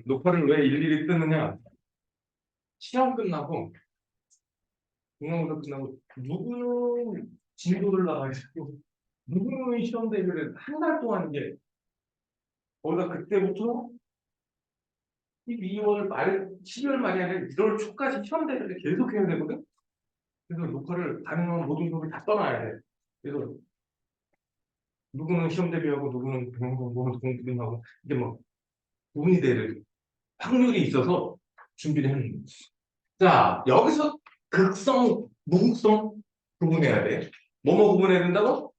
녹화를 왜 일일이 뜨느냐? 시험 끝나고, 중간고사 끝나고, 누구는 진도를 나가시고, 누구는 시험 대비를 한 달 동안 이제, 거기다 그때부터 12월 말, 12월 말이 아니라 1월 초까지 시험 대비를 계속 해야 되거든? 그래서 녹화를 가능한 모든 수업을 다 떠나야 돼. 그래서 누구는 시험 대비하고, 누구는 공부하고, 공부하고, 이게 뭐, 돈이 될 확률이 있어서 준비를 하는 거지. 자, 여기서 극성, 무극성 구분해야 돼. 뭐뭐 구분해야 된다고?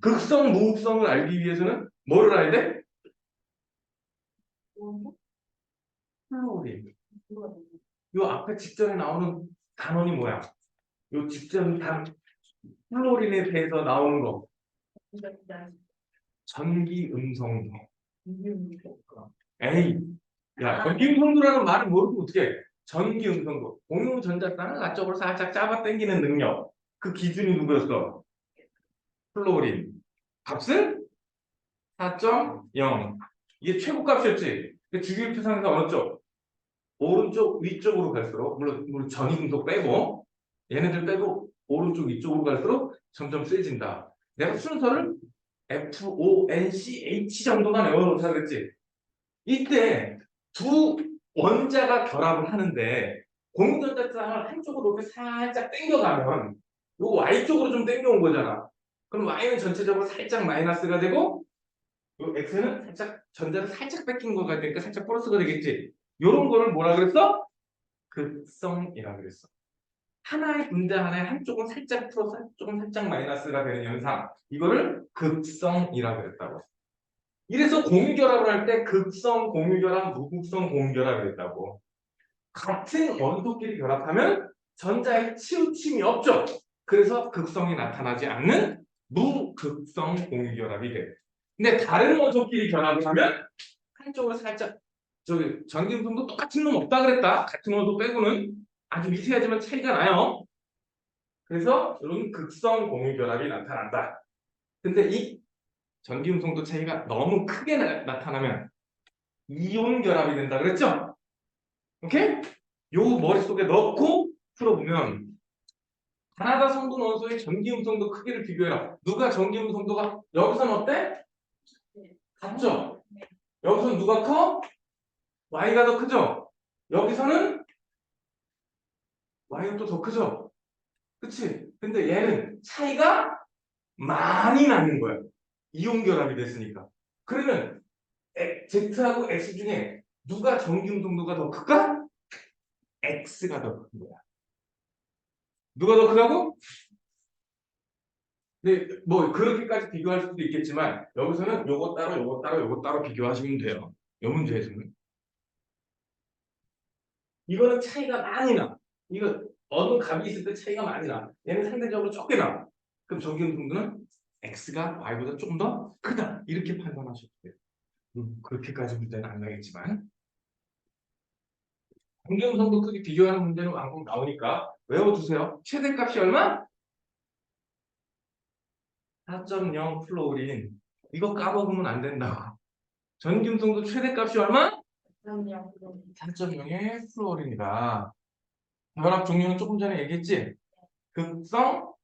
극성, 무극성을 알기 위해서는 뭐를 알아야 돼? 플로린. 요 앞에 직전에 나오는 단원이 뭐야? 요 직전 플로린에 대해서 나오는 거. 전기 음성도. 에이, 야, 전기 음성도라는 말을 모르고 어떻게 해? 전기 음성도. 공유전자쌍을 앞쪽으로 살짝 잡아 당기는 능력. 그 기준이 누구였어? 플로린. 값은 4.0. 이게 최고값이었지. 주기율표상에서 어느 쪽? 오른쪽 위쪽으로 갈수록 물론 전이금속 빼고 얘네들 빼고 오른쪽 위쪽으로 갈수록 점점 세진다. 내가 순서를 FONCH 정도만 외워놓자 그랬지. 이때 두 원자가 결합을 하는데 공유전자쌍을 한쪽으로 이렇게 살짝 당겨가면 요 Y쪽으로 좀 당겨온 거잖아. 그럼 Y는 전체적으로 살짝 마이너스가 되고 요 X는 살짝 전자를 살짝 뺏긴 거가 되니까 살짝 플러스가 되겠지. 요런 거를 뭐라 그랬어? 극성이라 그랬어. 하나의 분자 하나의 한쪽은 살짝 플러스 한쪽은 살짝 마이너스가 되는 현상. 이거를 극성이라 그랬다고. 이래서 공유결합을 할 때 극성 공유결합, 무극성 공유결합 그랬다고. 같은 원소끼리 결합하면 전자의 치우침이 없죠. 그래서 극성이 나타나지 않는 무극성 공유결합이 돼. 근데 다른 원소끼리 결합을 하면 한쪽으로 살짝 저기 전기음성도 똑같은 놈 없다 그랬다. 같은 원소 빼고는 아주 미세하지만 차이가 나요. 그래서 이런 극성 공유결합이 나타난다. 근데 이 전기음성도 차이가 너무 크게 나타나면 이온 결합이 된다 그랬죠? 오케이? 요 머릿속에 넣고 풀어보면 가나다 성분 원소의 전기음성도 크기를 비교해라. 누가 전기음성도가 여기서는 어때? 같죠? 여기서는 누가 커? Y가 더 크죠? 여기서는 Y가 또 더 크죠? 그치? 근데 얘는 차이가 많이 나는 거야. 이온 결합이 됐으니까. 그러면 Z하고 X 중에 누가 전기음성도가 더 클까? X가 더 큰 거야. 누가 더 크다고? 근데 뭐 그렇게까지 비교할 수도 있겠지만 여기서는 요거 따로 요거 따로 요거 따로 비교하시면 돼요. 요 문제에서는. 이거는 차이가 많이 나. 이거 어느 값이 있을 때 차이가 많이 나. 얘는 상대적으로 적게 나. 그럼 전기음성도는 X가 Y보다 조금 더 크다. 이렇게 판단하셔도 돼요. 그렇게까지 문제는 안 나겠지만. 전기음성도 크기 비교하는 문제는 왕복 나오니까 외워두세요. 최대값이 얼마? 4.0 플로린. 이거 까먹으면 안 된다고. 전기음성도 최대값이 얼마? 4.0의 플로린이다. 결합 종류는 조금 전에 얘기했지? 극성,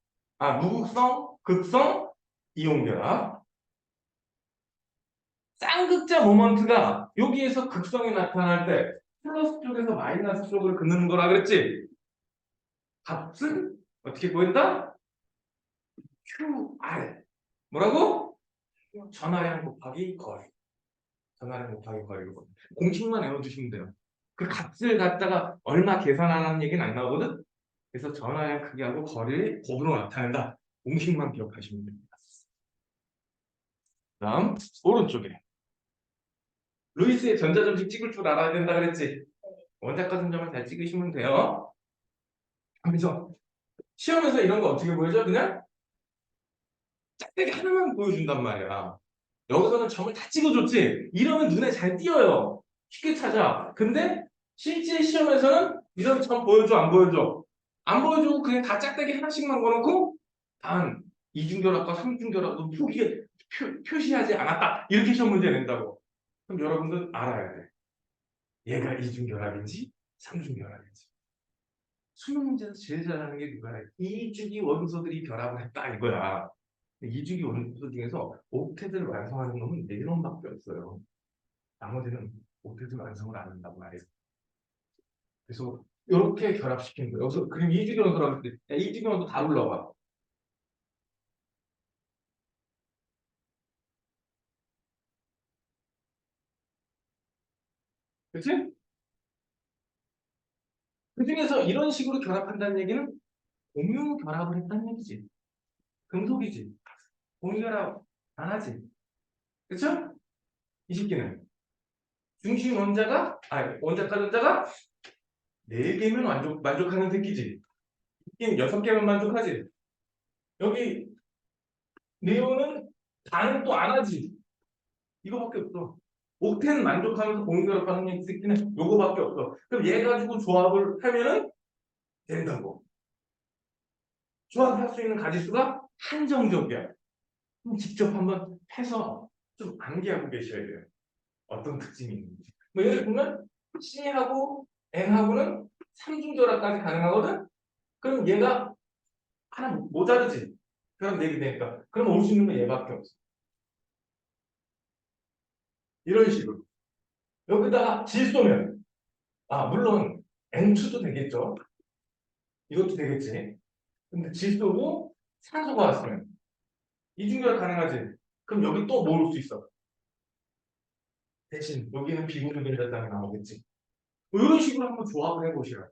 무극성, 극성, 이온결합. 쌍극자 모먼트가 여기에서 극성이 나타날 때 플러스 쪽에서 마이너스 쪽으로 긋는 거라 그랬지? 값은 어떻게 보인다? QR. 뭐라고? 전하량 곱하기 거리. 전하량 곱하기 거리로. 공식만 외워주시면 돼요. 그 값을 갖다가 얼마 계산하라는 얘기는 안 나오거든? 그래서 전하량 크기하고 거리를 곱으로 나타낸다. 공식만 기억하시면 됩니다. 다음 오른쪽에 루이스의 전자점식 찍을 줄 알아야 된다 그랬지? 원자과 선점을 잘 찍으시면 돼요. 그래서 시험에서 이런 거 어떻게 보여줘? 그냥 짝대기 하나만 보여준단 말이야. 여기서는 점을 다 찍어줬지? 이러면 눈에 잘 띄어요. 쉽게 찾아. 근데 실제 시험에서는 이런 점 보여줘 안 보여줘? 안 보여주고 그냥 다 짝대기 하나씩만 걸어놓고 단 이중결합과 삼중결합도 표시하지 않았다. 이렇게 시험 문제 낸다고. 그럼 여러분들 알아야 돼. 얘가 이중결합인지 삼중결합인지. 수능 문제에서 제일 잘하는 게 누가야? 이주기 원소들이 결합을 했다 이거야. 이주기 원소 중에서 옥텟을 완성하는 놈은 4놈밖에 없어요. 나머지는 옥텟을 완성을 안 한다고 말해요. 그래서 이렇게 결합시키는 거예요. 그래서 그럼 이주기 원소라고 할 때 이주기 원소 다 불러봐. 그치? 그 중에서 이런 식으로 결합한다는 얘기는 공유 결합을 했다는 얘기지. 금속이지. 공유 결합 안 하지. 그쵸? 이 새끼는 중심 원자가 원자과 전자가 4개면 만족하는 새끼지. 이게 6개면 만족하지. 여기 네온은 반은 또 안 하지. 이거밖에 없어. 옥텐 만족하면서 공유결합하는 이 새끼는 요거밖에 없어. 그럼 얘 가지고 조합을 하면은 된다고. 조합할 수 있는 가지수가 한정적이야. 그럼 직접 한번 해서 좀 암기하고 계셔야 돼요. 어떤 특징이 있는지. 뭐 예를 들면 C하고 N하고는 삼중결합까지 가능하거든? 그럼 얘가 하나 모자르지? 그럼 내게 되니까. 그럼 올 수 있는 건 얘밖에 없어. 이런 식으로. 여기다가 질소면, 물론 N2도 되겠죠. 이것도 되겠지. 근데 질소고 산소가 왔으면 이중결합 가능하지. 그럼 여기 또 모을 수 있어. 대신 여기는 비공유된다는 나오겠지. 뭐 이런 식으로 한번 조합을 해보시라.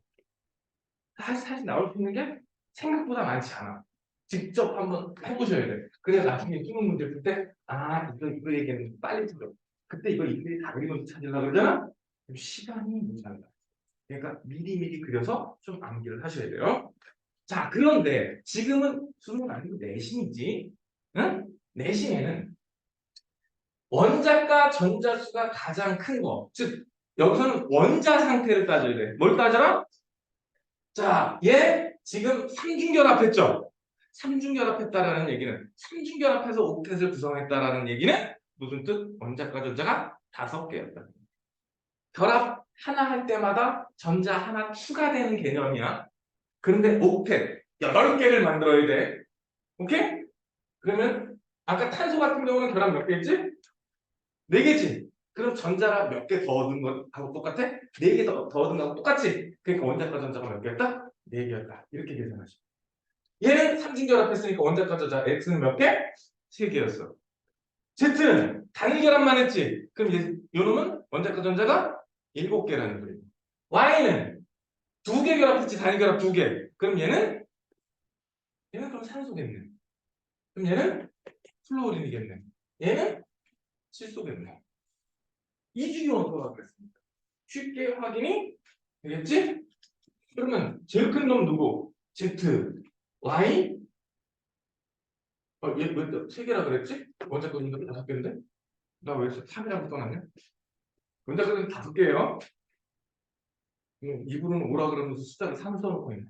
사실 나올 수 있는 게 생각보다 많지 않아. 직접 한번 해보셔야 돼. 그래야 나중에 수능 문제 풀 때, 이거 얘기는 빨리 풀어. 그때 이거 일일이 다 그리면서 찾으려고 그러잖아? 그럼 시간이 모자란다. 그러니까 미리미리 그려서 좀 암기를 하셔야 돼요. 자, 그런데 지금은 수능 아니고 내신이지. 응? 내신에는 원자과 전자수가 가장 큰 거. 즉, 여기서는 원자 상태를 따져야 돼. 뭘 따져라? 자, 얘 지금 삼중결합했죠? 삼중결합했다라는 얘기는 삼중결합해서 옥텟을 구성했다라는 얘기는 무슨 뜻? 원자과 전자가 5개였다. 결합 하나 할 때마다 전자 하나 추가되는 개념이야. 그런데 옥텟 8개를 만들어야 돼. 오케이? 그러면 아까 탄소 같은 경우는 결합 몇 개지? 4개지. 그럼 전자가 몇 개 더 얻은 것하고 똑같아? 4개 더 얻은 거하고 똑같지? 그러니까 원자과 전자가 몇 개였다? 4개였다. 이렇게 계산하시면. 얘는 삼중결합했으니까 원자과 전자 X는 몇 개? 3개였어. Z는 단결합만 했지. 그럼 얘, 요놈은 원자과 전자가 7개라는 소리. Y는 2개 결합했지. 단결합 2개. 그럼 얘는 그럼 산소겠네. 그럼 얘는 플로린이겠네. 얘는 질소겠네. 이중이 원소라고 그랬습니다. 쉽게 확인이 되겠지? 그러면 제일 큰 놈 누구? Z, Y, 얘왜 3개라 그랬지? 원자과 전자 5개인데? 나 왜 3이라고 써놨냐? 원자과는 5개예요. 이분은 오라 그러면서 숫자를 3 써놓고 있네.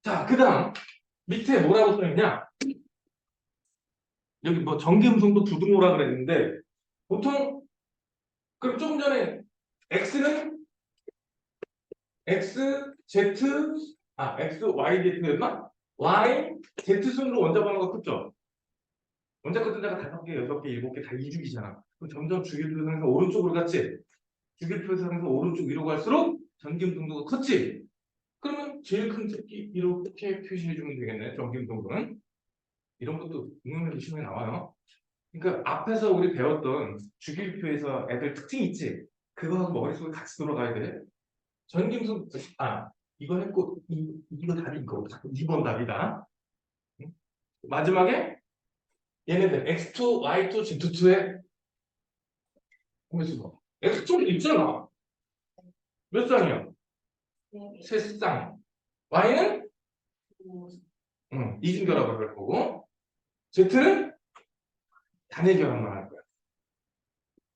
자, 그 다음 밑에 뭐라고 써있냐? 여기 뭐 전기음성도 두둥오라 그랬는데 보통 그럼 조금 전에 X는 X, Z, X, Y, Z였나? Y, Z 순으로 원자 번호가 컸죠? 원자 끝자가 5개, 6개, 7개 다 이중이잖아. 그럼 점점 주기표 상에서 오른쪽으로 갔지? 주기표 상에서 오른쪽 위로 갈수록 전기음 동도가 컸지? 그러면 제일 큰 새끼 이렇게 표시해주면 되겠네. 전기음 동도는. 이런 것도 응용력이 시험에 나와요. 그러니까 앞에서 우리 배웠던 주기표에서 애들 특징 있지? 그거하고 머릿속에 같이 돌아가야 돼. 전기음성, 이거 했고, 이거 답이 이거. 2번 답이다. 응? 마지막에 얘네들 X2, Y2, Z2의 공배수거. X2는 있잖아. 몇 쌍이야? 세 쌍. Y는 이중결합을 할 거고, Z는 단일결합만 할 거야.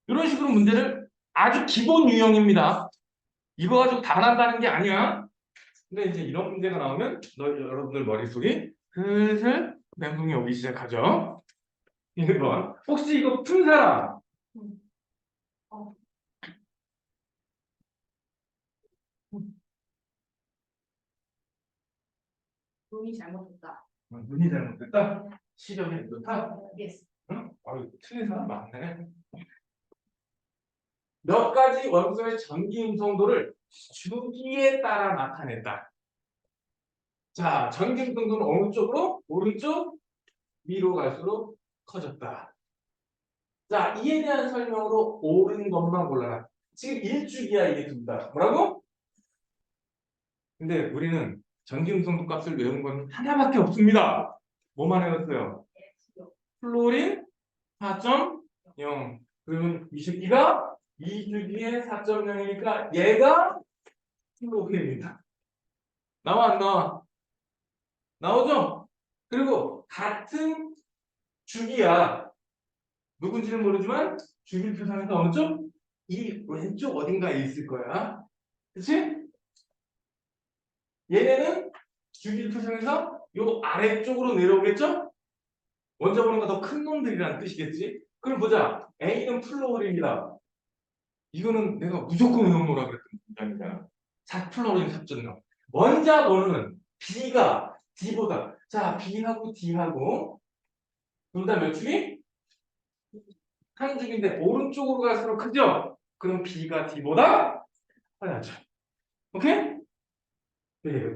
이런 식으로 문제를 아주 기본 유형입니다. 이거 가지고 다 난다는 게 아니야. 근데 이제 이런 문제가 나오면 여러분들 머릿속에 슬슬 멘붕이 오기 시작하죠. 1번. 혹시 이거 푼 사람? 눈이 잘못됐다. 눈이 잘못됐다? 시력이 안 좋다? yes. 응? 아유, 틀린 사람 많네. 몇 가지 원소의 전기 음성도를 주기에 따라 나타냈다. 자, 전기 음성도는 어느 쪽으로? 오른쪽 위로 갈수록 커졌다. 자, 이에 대한 설명으로 옳은 것만 골라라. 지금 일주기야 이게 둘 다. 뭐라고? 근데 우리는 전기 음성도 값을 외운 건 하나밖에 없습니다. 뭐만 외웠어요? 플로린 4.0. 그러면 20기가 2주기에 4.0이니까 얘가 플로린입니다. 나와 안 나와? 나오죠? 그리고 같은 주기야. 누군지는 모르지만 주기표 상에서 어느 쪽? 이 왼쪽 어딘가에 있을 거야. 그치? 얘네는 주기표 상에서 요 아래쪽으로 내려오겠죠? 원자번호가 더 큰 놈들이라는 뜻이겠지? 그럼 보자. A는 플로린이다. 이거는 내가 무조건 외워놓으라 그랬던 문장이잖아. 4플로린 4.0. 원자 번호는 B가 D보다. 자, B하고 D하고 둘 다 몇 축이? 한 축인데 오른쪽으로 갈수록 크죠? 그럼 B가 D보다 커야죠. 오케이? 네,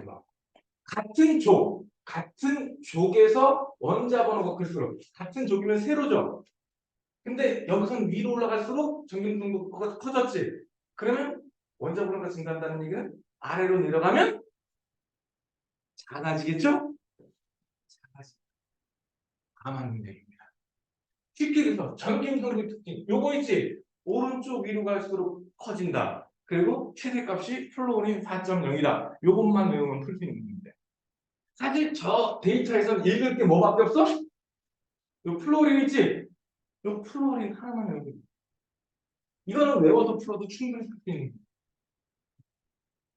같은 족에서 원자 번호가 클수록 같은 족이면 세로죠. 근데 여기선 위로 올라갈수록 전기등록도가 커졌지. 그러면 원자 번호가 증가한다는 얘기는 아래로 내려가면 작아지겠죠? 작아지. 다 맞는 얘기입니다. 쉽게 얘기해서 전기등록의 특징 요거 있지. 오른쪽 위로 갈수록 커진다. 그리고 최대값이 플로린 4.0이다. 요것만 외우면 풀 수 있는 문제인데 사실 저 데이터에서는 읽을 게 뭐밖에 없어? 요 플로린 있지? 요 플로린 하나만 외우면 돼. 이거는 외워도 풀어도 충분히 풀 수 있는 거야.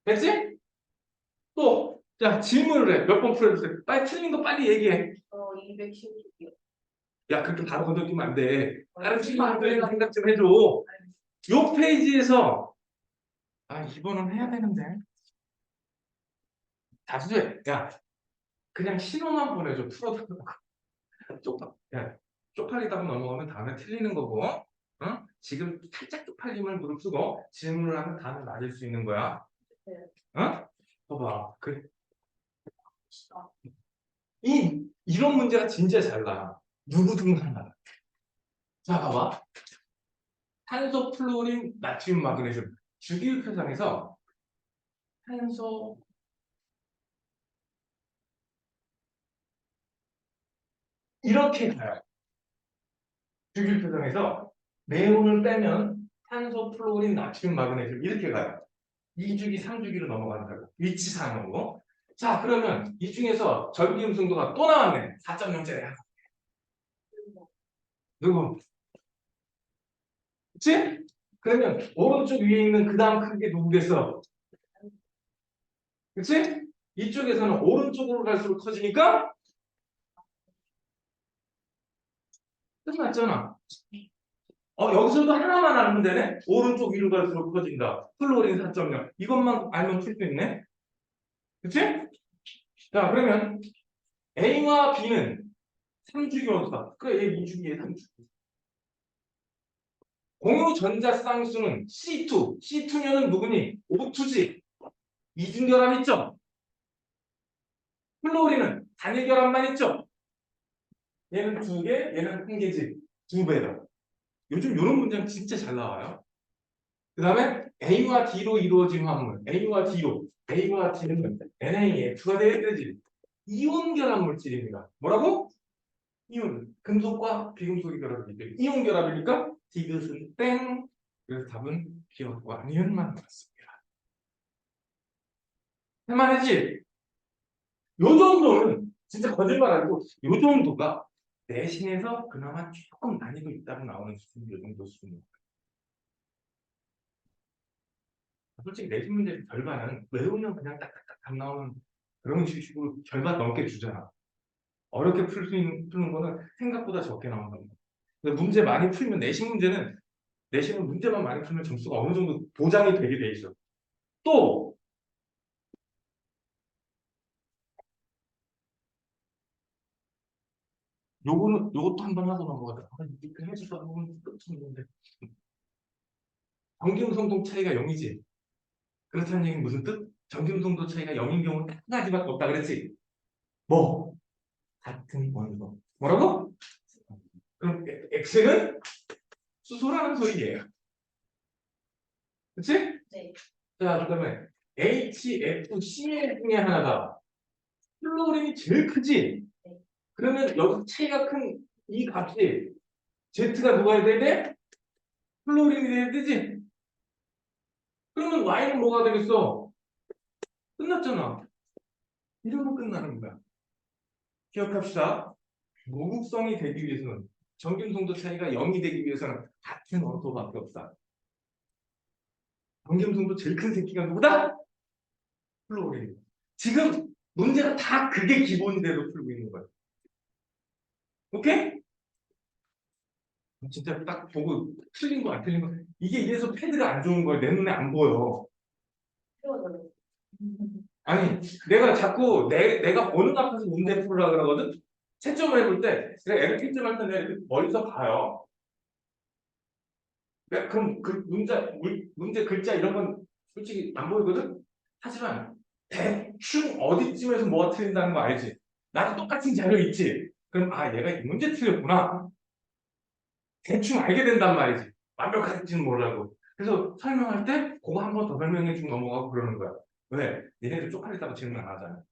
됐지? 또, 자, 질문을 해. 몇 번 풀어주세요. 빨리 틀린 거 빨리 얘기해. 216이요. 야, 그렇게 바로 건너뛰면 안 돼. 다른 친구들이 생각 좀 해줘. 요 페이지에서, 아, 이번은 해야 되는데. 다수제, 야, 그냥 신호만 보내줘. 풀어달라고. 야, 쪽팔리다고 넘어가면 다음에 틀리는 거고, 어? 지금 살짝 쪽팔림을 무릅쓰고 질문을 하면 다음에 맞을 수 있는 거야. 어? 봐봐. 그, 이런 문제가 진짜 잘 나. 누구든 하나. 자, 봐봐. 탄소, 플로린, 나트륨, 마그네슘. 주기율표상에서 탄소, 이렇게 가요. 주기율표상에서 네온을 빼면 탄소, 플로린, 나트륨, 마그네슘 이렇게 가요. 2주기, 3주기로 넘어간다고. 위치상으로. 자, 그러면 이 중에서 전기음성도가 또 나왔네. 4.0짜리 하나. 누구? 그치? 그러면 오른쪽 위에 있는 그 다음 큰 게 누구겠어? 그치? 이쪽에서는 오른쪽으로 갈수록 커지니까 끝났잖아. 여기서도 하나만 알면 되네? 오른쪽 위로 갈수록 커진다. 플로린 4.0. 이것만 알면 풀 수 있네? 그치? 자, 그러면 A와 B는 3주기 원소다. 그래, 얘 2주기에 3주기. 공유 전자 쌍수는 C2. C2면은 누구니? O2지. 이중결합 있죠? 플로린은 단일결합만 있죠? 얘는 2개, 얘는 1개지. 2배다. 요즘 이런 문제는 진짜 잘 나와요. 그 다음에 A와 D로 이루어진 화합물. A와 D로. A와 D는 NaF가 되어야 되지. 이온 결합 물질입니다. 뭐라고? 이온. 금속과 비금속이 결합이기 때문에 이온 결합이니까 디귿은 땡. 그래서 답은 기억과 니은만 나왔습니다. 할만하지? 요 정도는 진짜 거짓말 아니고 요 정도가 내신에서 그나마 조금 난이도 있다고 나오는 수준, 요 정도 수준. 솔직히 내신 문제 절반은 외우면 그냥 딱딱딱 답 나오는 그런 식으로 절반 넘게 주잖아. 어렵게 푸는 거는 생각보다 적게 나온단 말이야. 근데 문제 많이 풀면 내신은 문제만 많이 풀면 점수가 어느 정도 보장이 되게 돼 있어. 또 요것도 한번 하고 넘어가자. 이렇게 해줘서 한번 끝쳤는데. 전기음성도 차이가 0이지. 그렇다는 얘기는 무슨 뜻? 전기음성도 차이가 0인 경우는 한 가지밖에 없다 그랬지. 뭐? 같은 원소. 뭐라고? 그럼 X는 수소라는 소리예요. 그치? 네. 자, 그다음에 HFCl 중에 하나가 플로린이 제일 크지? 네. 그러면 여기 차이가 큰 이 값이 Z가 누가 돼야 돼? 플로린이 돼야 되지? 그러면 Y는 뭐가 되겠어? 끝났잖아. 이러면 끝나는 거야. 기억합시다. 무극성이 되기 위해서는 전기음성도 차이가 0이 되기 위해서는 같은 원소밖에 없다. 전기음성도 제일 큰 새끼가 누구다? 플로린. 지금 문제가 다 그게 기본대로 풀고 있는 거야. 오케이? 진짜 딱 보고 틀린 거 안 틀린 거 이게 이래서 패드가 안 좋은 거야. 내 눈에 안 보여. 세워줘요. 아니 내가 자꾸 내가 보는 앞에서 문제를 풀으려고 그러거든. 채점을 해볼 때 내가 애를 채점할 때 내가 이렇게 멀리서 봐요. 그럼 그 문제 글자 이런 건 솔직히 안 보이거든. 하지만 대충 어디쯤에서 뭐가 틀린다는 거 알지? 나도 똑같은 자료 있지. 그럼 아 얘가 이 문제 틀렸구나. 대충 알게 된단 말이지. 완벽할지는 몰라도. 그래서 설명할 때 그거 한 번 더 설명해 주고 넘어가고 그러는 거야. 왜? 얘네들 쪽팔렸다고 질문 안 하잖아.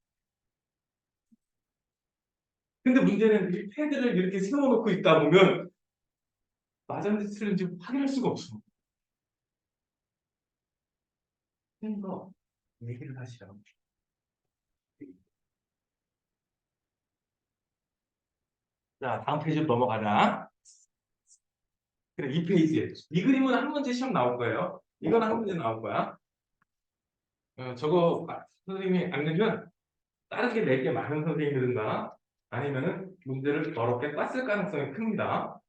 근데 문제는 이 패드를 이렇게 세워놓고 있다 보면 맞았는지 틀린지 확인할 수가 없어. 그래서 얘기를 하시라고. 자, 다음 페이지로 넘어가자. 그래, 이 페이지에. 이 그림은 한 문제 시험 나올 거예요. 이건 한 문제 나올 거야. 저거 선생님이 안 내면 다른 게 낼 게 많은 선생님이든가 아니면은 문제를 더럽게 땄을 가능성이 큽니다.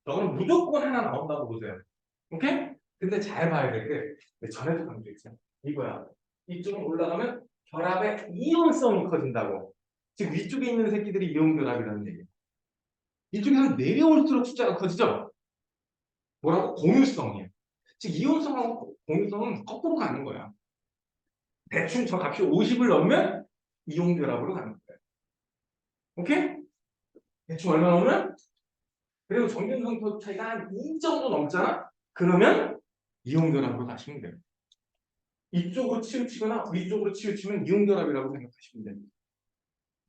저거는 무조건 하나 나온다고 보세요. 오케이? 근데 잘 봐야 될 게 전에도 강조했죠. 이거야. 이쪽으로 올라가면 결합의 이온성이 커진다고. 즉 위쪽에 있는 새끼들이 이온 결합이라는 얘기예요. 이쪽에서 내려올수록 숫자가 커지죠? 뭐라고? 공유성이에요. 즉 이온성하고 공유성은 거꾸로 가는 거야. 대충 저 값이 50을 넣으면 이온 결합으로 가는 거예요. 오케이? 대충 얼마 넣으면? 그리고 정균성도 차이가 한 2 정도 넘잖아? 그러면 이온 결합으로 가시면 돼요. 이쪽으로 치우치거나 위쪽으로 치우치면 이온 결합이라고 생각하시면 됩니다.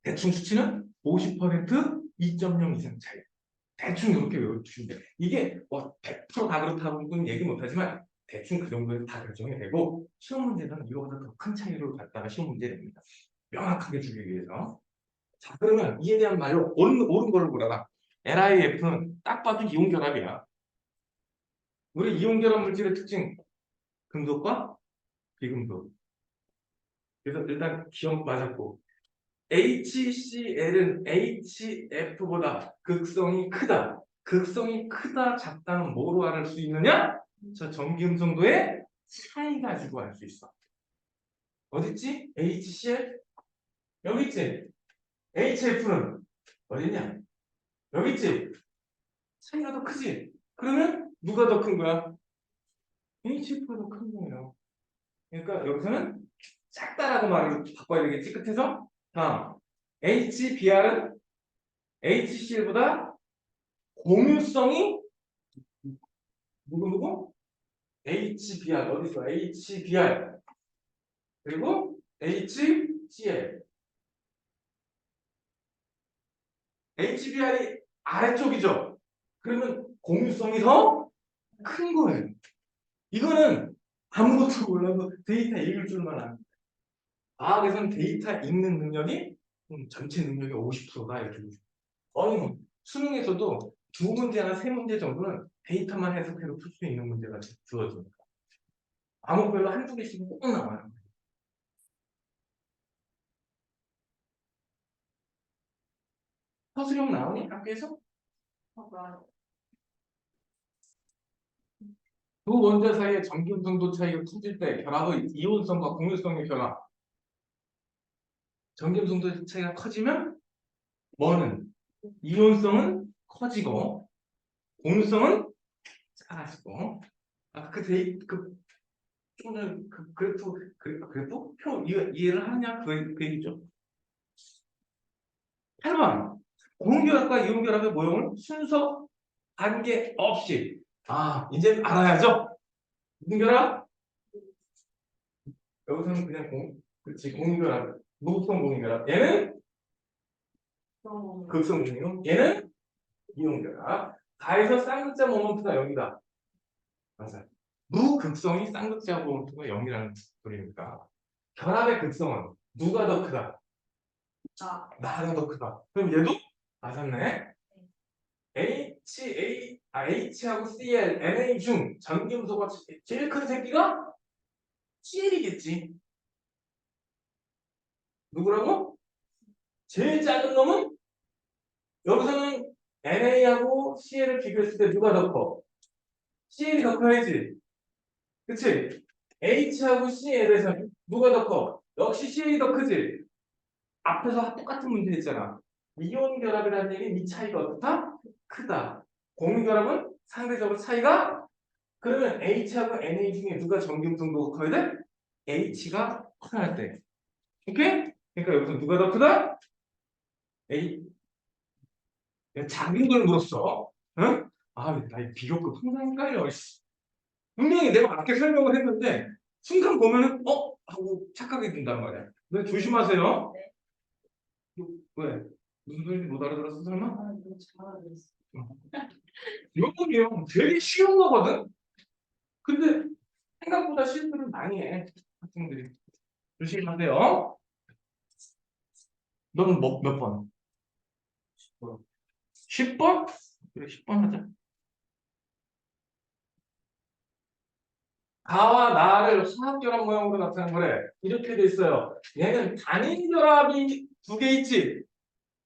대충 수치는 50% 2.0 이상 차이. 대충 이렇게 외워주시면 돼요. 이게 뭐 100%다 그렇다고는 얘기 못하지만 대충 그 정도에서 다 결정이 되고 시험 문제는 이거보다 더 큰 차이로 갔다가 시험 문제 됩니다. 명확하게 주기 위해서. 자 그러면 이에 대한 말로 옳은 거를 보라라. LIF는 딱 봐도 이온 결합이야. 우리 이온 결합 물질의 특징 금속과 비금속. 그래서 일단 기억 맞았고 HCl은 HF보다 극성이 크다. 극성이 크다 작다는 뭐로 알 수 있느냐? 저 전기음성도의 차이 가지고 알 수 있어. 어딨지? HCl? 여기 있지? HF는 어딨냐? 여기 있지? 차이가 더 크지? 그러면 누가 더 큰 거야? HF가 더 큰 거예요. 그러니까 여기서는 작다라고 말을 바꿔야 되겠지? 끝에서? 다음 HBr은 HCl보다 공유성이 누구? HBr 어디 있어? HBr 그리고 HCl. HBr이 아래쪽이죠. 그러면 공유성이 더 큰 거예요. 이거는 아무것도 몰라도 데이터 읽을 줄만 압니다. 과학에서는 데이터 읽는 능력이 전체 능력의 50%다 이렇게 보죠. 뭐 수능에서도 2문제나 3문제 정도는 데이터만 해석해서 풀 수 있는 문제가 주어집니다. 과목별로 한두 개씩은 꼭 나와요. 서술형 나오니? 학교에서? 봐봐요. 두 원자 사이의 전기음성도 차이가 커질 때 결합의 이온성과 공유성의 결합. 전기음성도 차이가 커지면 뭐는 이온성은 커지고 공유성은 작아지고. 아까 조금 전에 그래프 표 이해를 하느냐 그 얘기죠. 8번 공유결합과 이온결합의 모형을 순서 관계없이 이제 알아야죠. 무슨 결합? 여기서는 그냥 그렇지 공유결합 무극성 공유결합. 얘는 극성 공유. 얘는 이온결합. 가에서 쌍극자 모멘트가 0이다. 맞아요. 무극성이 쌍극자 모멘트가 0이라는 소리니까 결합의 극성은 누가 더 크다? 나가 더 크다. 그럼 얘도 맞았네. H하고 Cl, Na 중 전기음소가 제일 큰 새끼가 Cl이겠지. 누구라고? 제일 작은 놈은 여기서는 NA하고 CL을 비교했을 때 누가 더 커? CL이 더 커야지. 그치? H하고 Cl에서 누가 더 커? 역시 CL이 더 크지? 앞에서 똑같은 문제 있잖아. 이온 결합이라는 얘기는 이 차이가 어떻다? 크다. 공유 결합은 상대적으로 차이가 그러면 H하고 Na 중에 누가 전기음성도가 커야 돼? H가 커야 돼. 오케이? 그러니까 여기서 누가 더 크다? A. 작은 걸 물었어. 응? 나 이 비교급 항상 헷갈려. 씨. 분명히 내가 맞게 설명을 했는데 순간 보면은 하고 착각이 든단 말이야. 네, 조심하세요. 네. 왜? 무슨 소리인지 못 알아들었어 설마? 너무 잘하겠어. 이거요 되게 쉬운 거거든. 근데 생각보다 실수를 많이 해 학생들이. 조심하세요. 너는 몇 번? 10번? 그래 10번 하자. 가와 나를 화학결합 모형으로 나타낸 거래. 이렇게 돼 있어요. 얘는 단일 결합이 두 개 있지.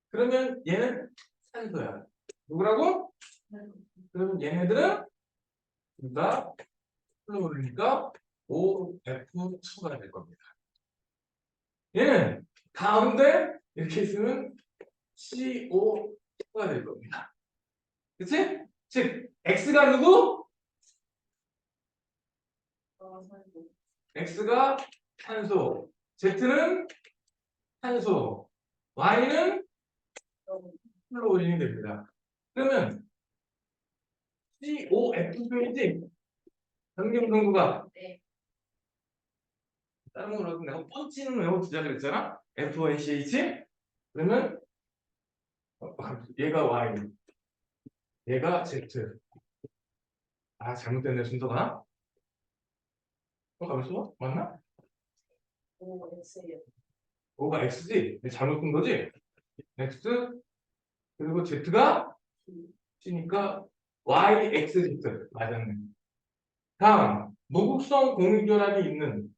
그러면 얘는 산소야. 누구라고? 그러면 얘네들은 둘 다 플로르니까 OF2가 될 겁니다. 얘는 가운데 이렇게 있으면 CO2가 될 겁니다. 그치? 즉 X가 누구? X가 탄소, Z는 탄소, Y는 플로린이 됩니다. 그러면 COF2지 전기음성구가 네. 다른 걸로 내가 펀치는 외워두자 그랬잖아. FONCH 그러면 얘가 Y, 얘가 Z. 잘못됐네 순서가. 가만있어? 맞나? X예요. O가 X지? 잘못 쓴 거지? X 그리고 Z가 C니까 Y, X, Z 맞았네. 다음 무극성 공유결합이 있는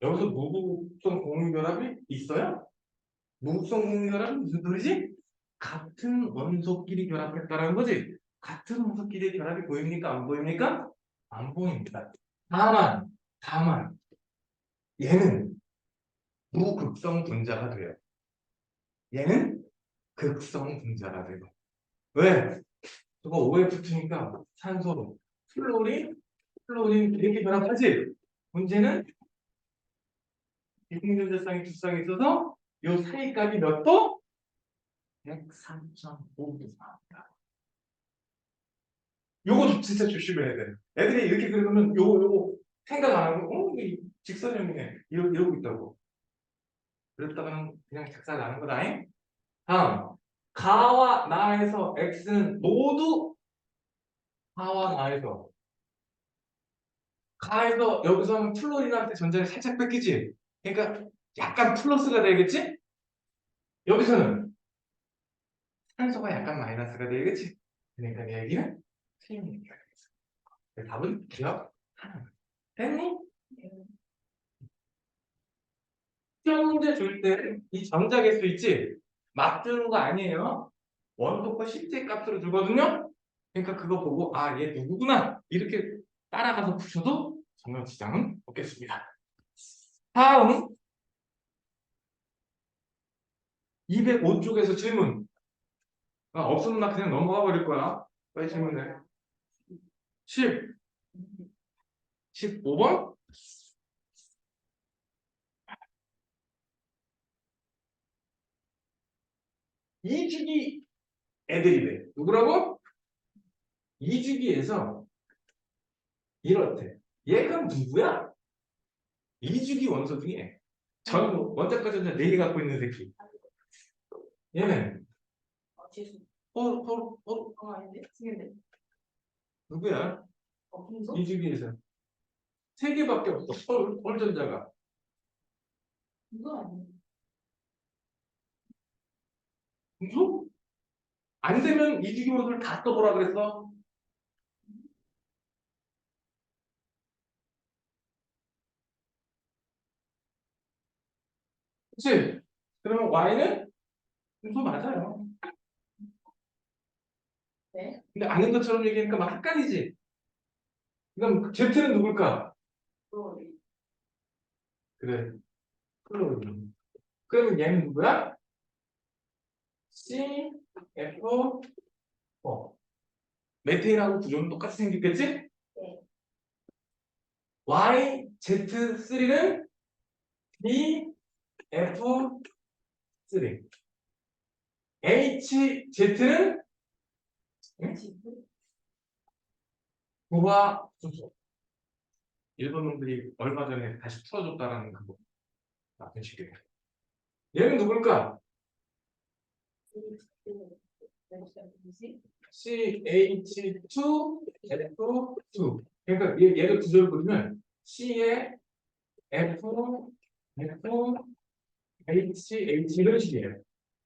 여기서 무극성 공유결합이 있어요? 무극성 공유결합은 무슨 소리지? 같은 원소끼리 결합했다는 거지. 같은 원소끼리 결합이 보입니까? 안 보입니까? 안 보입니다. 다만 얘는 무극성 분자가 돼요. 얘는 극성 분자가 돼요. 왜? 저거 OF2니까 산소로 플로린 이렇게 결합하지. 문제는 비공존재성이 두 쌍이 있어서 이 사이값이 몇 도? 103.5도 나옵니다. 요거 진짜 조심해야 돼. 애들이 이렇게 그러면 요거 생각 안 하고 이 직선형이네 이러고 있다고. 그랬다가는 그냥 작살 나는 거다잉. 다음 가와 나에서 x는 모두 가와 나에서 가에서 여기서는 플로린한테 전자를 살짝 뺏기지. 그러니까 약간 플러스가 되겠지? 여기서는 산소가 약간 마이너스가 되겠지. 그러니까 내 얘기는 틀린 얘기가 되겠어. 답은 기억하는 거야. 됐니? 시험 문제 줄 때 이 전자계수 있지? 막 주는 거 아니에요. 원소과 실제 값으로 주거든요. 그러니까 그거 보고 얘 누구구나 이렇게 따라가서 푸셔도 전혀 지장은 없겠습니다. 다음 205쪽에서 질문. 없으면 나 그냥 넘어가 버릴 거야. 빨리 질문해. 10, 15번? 이주기 애들이래. 누구라고? 이주기에서 이렇대. 얘가 누구야? 이주기 원소 중에 원자과 전자 4개 갖고 있는 새끼. 얘는 죄송. 아닌데? 승인데. 누구야? 분소? 이주기에서 3개밖에 없어. 홀전자가. 분소 아니에요? 무슨? 안 되면 이주기 원소를 다 써보라 그랬어. 그치? 그러면 Y는 분소 맞아요. 네. 근데 아는 것처럼 얘기하니까 막 헷갈리지? 그럼 Z는 누굴까? 플로리. 그래. 플로리न. 그러면 얘는 누구야? C, F, 메테인하고 구조는 똑같이 생겼겠지? 네. Y, Z3는 B, F, 3. H, Z는 지금? 부하 수소. 일본 놈들이 얼마 전에 다시 풀어줬다라는 그거. 나쁜 식이에요. 얘는 누굴까? CH2, F2. 그러니까 얘를 구조를 보면 C에 F, F, H, H 이런 식이에요.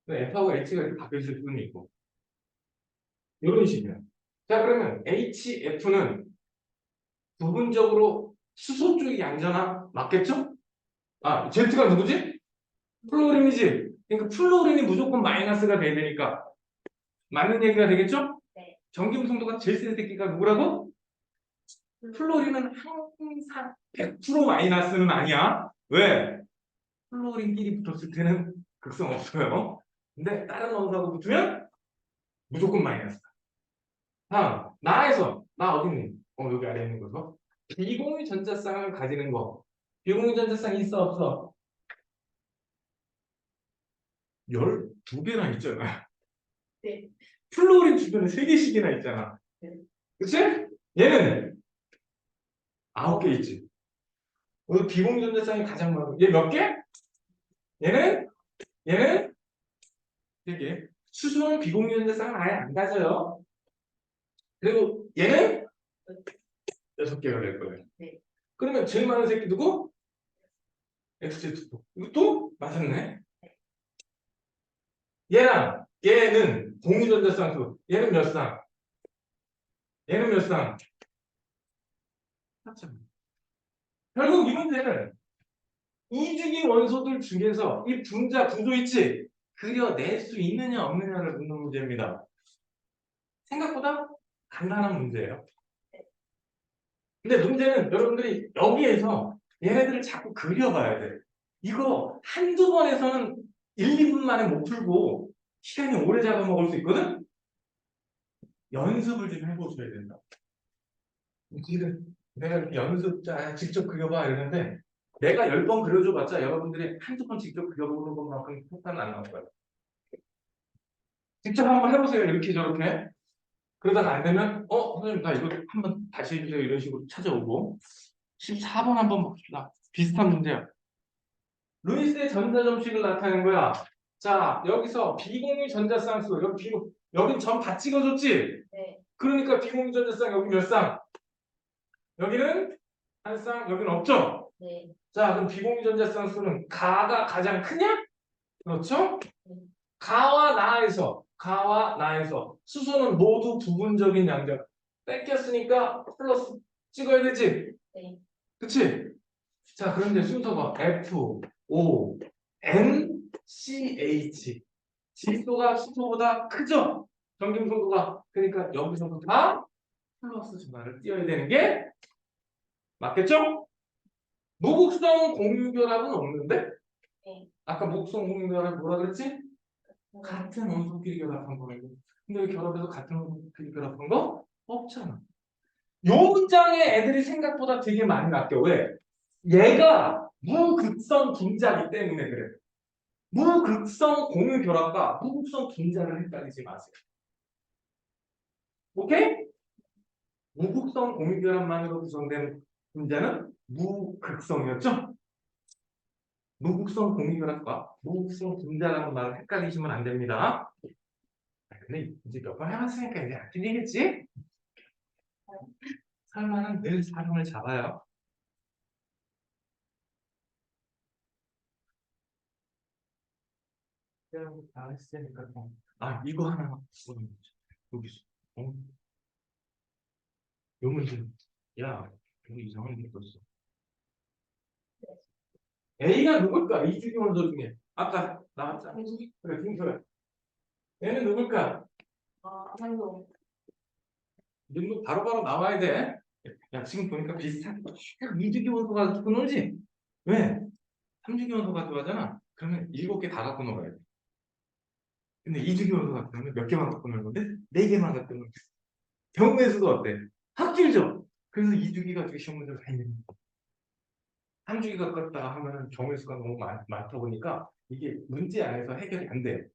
F하고 H가 이렇게 바뀌어 있을 수는 있고. 이런 식이에요. 자, 그러면 HF는 부분적으로 수소 쪽이 양전화 맞겠죠? 아, Z가 누구지? 플로린이지. 그러니까 플로린이 무조건 마이너스가 돼야 되니까 맞는 얘기가 되겠죠? 네. 전기음성도가 제일 센 새끼가 누구라고? 플로린은 항상 100% 마이너스는 아니야. 왜? 플로린끼리 붙었을 때는 극성 없어요. 근데 다른 원소하고 붙으면 무조건 마이너스. 다음, 나 어디 있니? 여기 아래에 있는 거죠. 비공유 전자쌍을 가지는 거. 비공유 전자쌍 있어, 없어? 12개나 있잖아. 네. 플로린 주변에 3개씩이나 있잖아. 네. 그치? 얘는 9개 있지. 오늘 비공유 전자쌍이 가장 많아. 얘 몇 개? 얘는 3개. 수소는 비공유 전자쌍을 아예 안 가져요. 그리고 얘는 6개가 될 거예요. 네. 그러면 제일 많은 새끼 누구? XZ4. 이것도 맞았네. 얘는 공유전자쌍수. 얘는 몇 쌍? 얘는 몇 쌍? 4쌍. 결국 이 문제는 이주기 원소들 중에서 이 분자 구조 있지? 그려낼 수 있느냐 없느냐를 묻는 문제입니다. 생각보다 간단한 문제예요. 근데 문제는 여러분들이 여기에서 얘네들을 자꾸 그려봐야 돼. 이거 한두 번에서는 1, 2분 만에 못 풀고 시간이 오래 잡아먹을 수 있거든? 연습을 좀 해보셔야 된다. 지금 내가 이렇게 직접 그려봐 이러는데 내가 10번 그려줘봤자 여러분들이 한두 번 직접 그려보는 것만큼 효과는 안 나올 거야. 직접 한번 해보세요. 이렇게 저렇게. 그러다가 안 되면 선생님 나 이거 한번 다시 해주세요. 이런 식으로 찾아오고 14번 한번 봅시다. 비슷한 문제야. 루이스의 전자점식을 나타낸 거야. 자, 여기서 비공유 전자쌍수 여긴 점 다 찍어줬지? 네. 그러니까 비공유 전자쌍 여기 몇 쌍? 여기는 한 쌍, 여기는 없죠? 네. 자, 그럼 비공유 전자쌍수는 가가 가장 크냐? 그렇죠? 가와 나에서 수소는 모두 부분적인 양자. 뺏겼으니까 플러스 찍어야 되지? 네. 그치? 자, 그런데 순서가 F, O, N, C, H. 질소가 수소보다 크죠? 전기음성도가. 그러니까 여기서부터 다 플러스 전화를 띄워야 되는 게 맞겠죠? 무극성 공유결합은 없는데? 네. 아까 무극성 공유결합 뭐라 그랬지? 같은 원소끼리 결합한 거라고. 근데 왜 결합해서 같은 원소끼리 결합한 거? 없잖아. 요 문장에 애들이 생각보다 되게 많이 낚여. 왜? 얘가 무극성 분자이기 때문에 그래. 무극성 공유 결합과 무극성 분자를 헷갈리지 마세요. 오케이? 무극성 공유 결합만으로 구성된 분자는 무극성이었죠? 무극성 공유 결합과 무극성 분자라는 말을 헷갈리시면 안 됩니다. 근데 이제 몇 번 해봤으니까 이제 안 틀리겠지? 설마는 늘 사람을 잡아요. 그냥 다 했으니까 아 이거 하나 여기서 어? 요 문제 야 여기 이상한 게 있었어. A가 누굴까? 이주기 원소 중에 아까 나왔잖아. 그래 김소연. 얘는 누굴까? 한국. 이거 바로바로 나와야 돼. 야 지금 보니까 비슷한 이주기 원소 가지고 놀지? 왜? 삼주기 원소 가지고 하잖아. 그러면 7개 다 갖고 놀아야 돼. 근데 이주기 원소 같은 경우는 몇 개만 갖고 놀는 건데 4개만 갖고 놀는 거야. 경우의 수도 어때? 확줄죠. 그래서 이주기가 되게 시험 문제를 많이 내는 거야. 3주기 가깝다 하면 경우의 수가 너무 많다 보니까 이게 문제 안에서 해결이 안 돼요.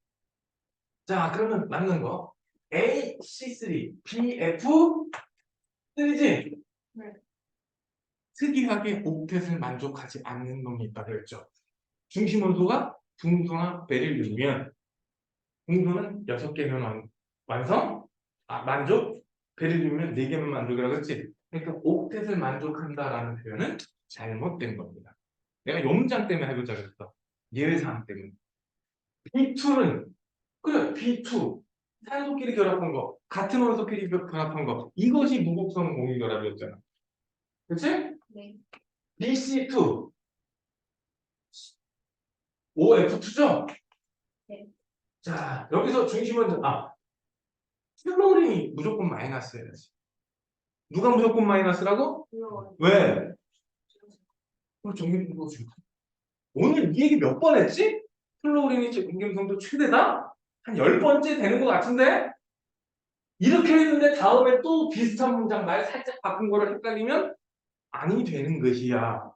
자, 그러면 맞는 거. A, C3, B, F, 3지? 네. 특이하게 옥텟을 만족하지 않는 놈이 있다 그랬죠. 중심 원소가 붕소나 베릴륨이면 붕소는 6개면 완성? 만족? 베릴륨은 4개면 만족이라고 했지? 그러니까 옥텟을 만족한다라는 표현은 잘못된 겁니다. 내가 요 문장 때문에 해보자 그랬어. 예외사항 때문에. B2는 그래 B2 산소끼리 결합한 거 같은 원소끼리 결합한 거 이것이 무곡성 공유 결합이었잖아. 그치? 네. BC2 OF2죠? 네. 자 여기서 중심은 플로린이 무조건 마이너스여야지. 누가 무조건 마이너스라고? 물론. 왜? 정규분도 오늘 이 얘기 몇 번 했지? 플로린이 공gem성도 최대다? 한 10번째 되는 것 같은데? 이렇게 했는데 다음에 또 비슷한 문장 말 살짝 바꾼 거를 헷갈리면 아니 되는 것이야.